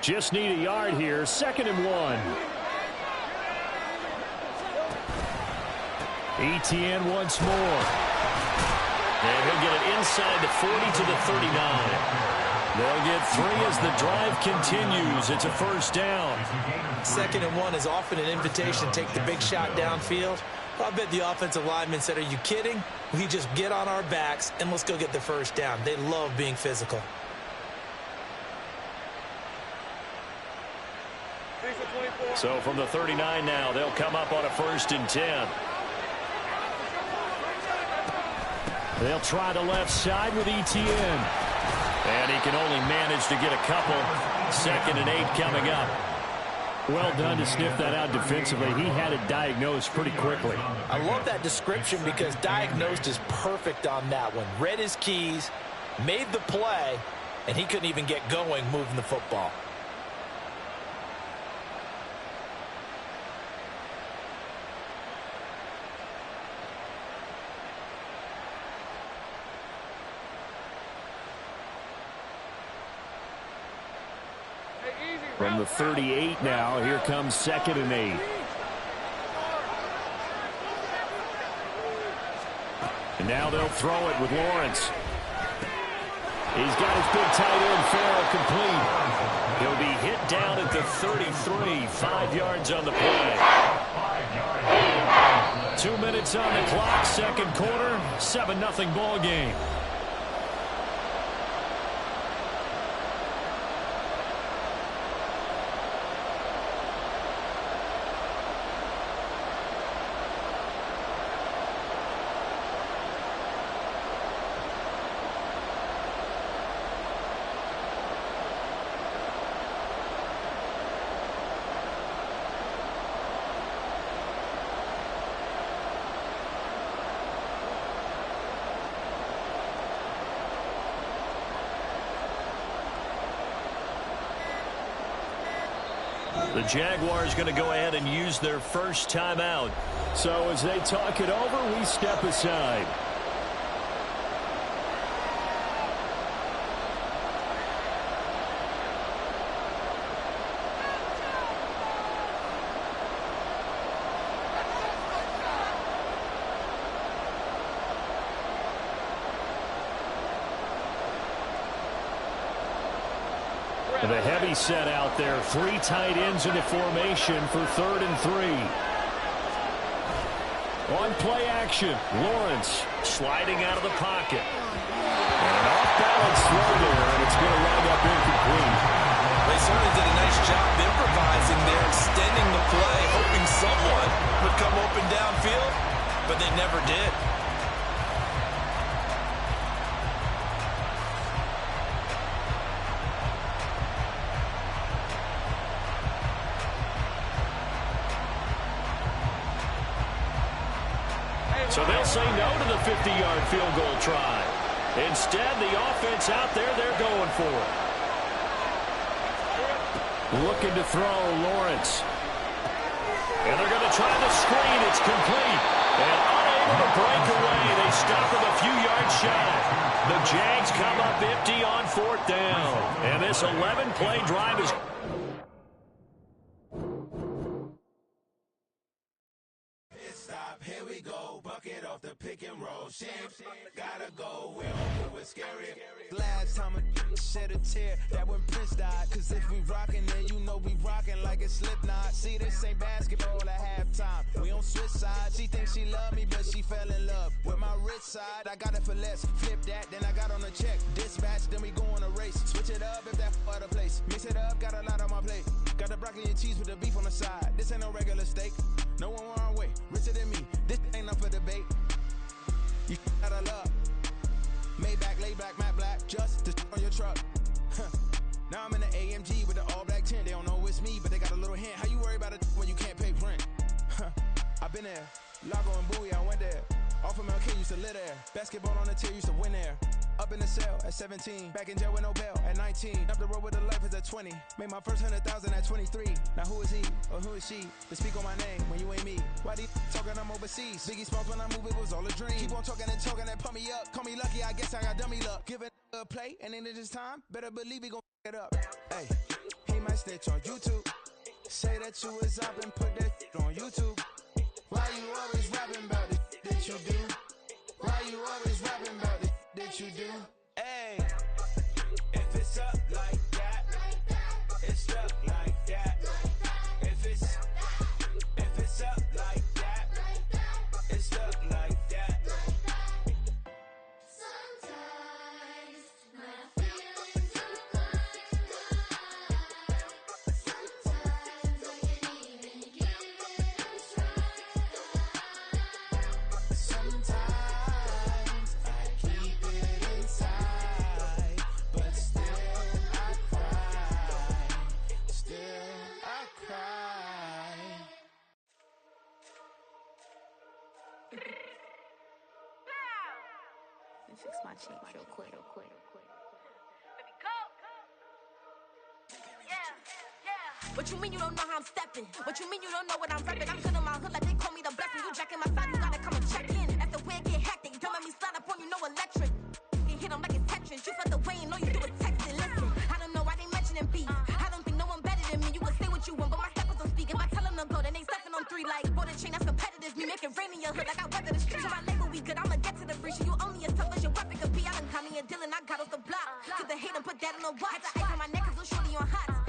Just need a yard here. 2nd and 1. Etienne once more. And he'll get it inside the 40 to the 39. They'll get 3 as the drive continues. It's a first down. 2nd and 1 is often an invitation to take the big shot downfield. I bet the offensive lineman said, are you kidding? We just get on our backs and let's go get the first down. They love being physical. So from the 39 now, they'll come up on a 1st and 10. They'll try the left side with Etienne. And he can only manage to get a couple. 2nd and 8 coming up. Well done to sniff that out defensively. He had it diagnosed pretty quickly. I love that description because diagnosed is perfect on that one. Read his keys, made the play, and he couldn't even get going moving the football. From the 38 now, here comes 2nd and 8. And now they'll throw it with Lawrence. He's got his big tight end, Farrell, complete. He'll be hit down at the 33, 5 yards on the play. 2 minutes on the clock, second quarter, 7-0 ball game. The Jaguars going to go ahead and use their first timeout. So as they talk it over, we step aside. The heavy set out there. 3 tight ends into formation for 3rd and 3. On play action, Lawrence sliding out of the pocket. And an off-balance throw there, and it's going to wind up incomplete. They certainly did a nice job improvising there, extending the play, hoping someone would come open downfield, but they never did. So they'll say no to the 50-yard field goal try. Instead, the offense out there, they're going for it. Looking to throw, Lawrence. And they're going to try the screen. It's complete. And unable to break away. They stop him a few yards shy. The Jags come up empty on 4th down. And this 11-play drive is... Here we go, bucket off the pick and roll. Shit, gotta go, we don't do it scary. Last time a shed a tear, that when Prince died. Cause if we rockin', then you know we rockin' like it's Slipknot. See, this ain't basketball at halftime. We on switch sides. She thinks she love me, but she fell in love with my rich side. I got it for less. Flip that, then I got on a check. Dispatch, then we go on a race. Switch it up if that other place. Mix it up, got a lot on my plate. Got the broccoli and cheese with the beef on the side. This ain't no regular steak. No one wrong way, richer than me. This ain't up for debate. You out of love. Maybach, laid back, matte black, just to on your truck. Now I'm in the AMG with the all black tint. They don't know it's me, but they got a little hint. How you worry about it when you can't pay rent? I've been there. Lago and Bowie, I went there. Off of MLK, used to live there. Basketball on the tier, used to win there. Up in the cell at 17. Back in jail with no bail at 19. Up the road with the life is at 20. Made my first 100,000 at 23. Now who is he or who is she to speak on my name when you ain't me? Why these talking I'm overseas? Biggie Smalls when I move, it was all a dream. Keep on talking and pump me up. Call me lucky, I guess I got dummy luck. Give it a play and then it's time. Better believe we gon' it up. Hey, he might snitch on YouTube. Say that you was up and put that on YouTube. Why you always rapping about the that you do? Why you always rapping about the that you do? Hey, if it's up like that, it's stuck like that. If it's up like that, it's stuck like that. Sometimes my feelings are blind. Sometimes I can't even give it a try. Sometimes I keep it inside, but still I cry. Still I cry. Let me fix my cheeks real quick. What you mean you don't know how I'm stepping? What you mean you don't know what I'm repping? I'm good in my hood like they call me the blessing. You jacking my side, you gotta come and check in. That's the way it get hectic. Don't let me slide up on you, no electric. You hit them like it's Tetris. You felt the way and all you do is texting. Listen, I don't know why they mentioning beef. I don't think no one better than me. You can say what you want, but my steppers don't speak. If I tell them to go, then they stepping on 3 like border chain. That's competitive. Me make it rain in your hood like I weather the streets. So my label we good. I'ma get to the breach. You only as tough as your weapon could be. I done Tommy and Dylan. I got off the block. Cause the hate and put that in the watch. Had the ice on my neck cause little shorty on hot.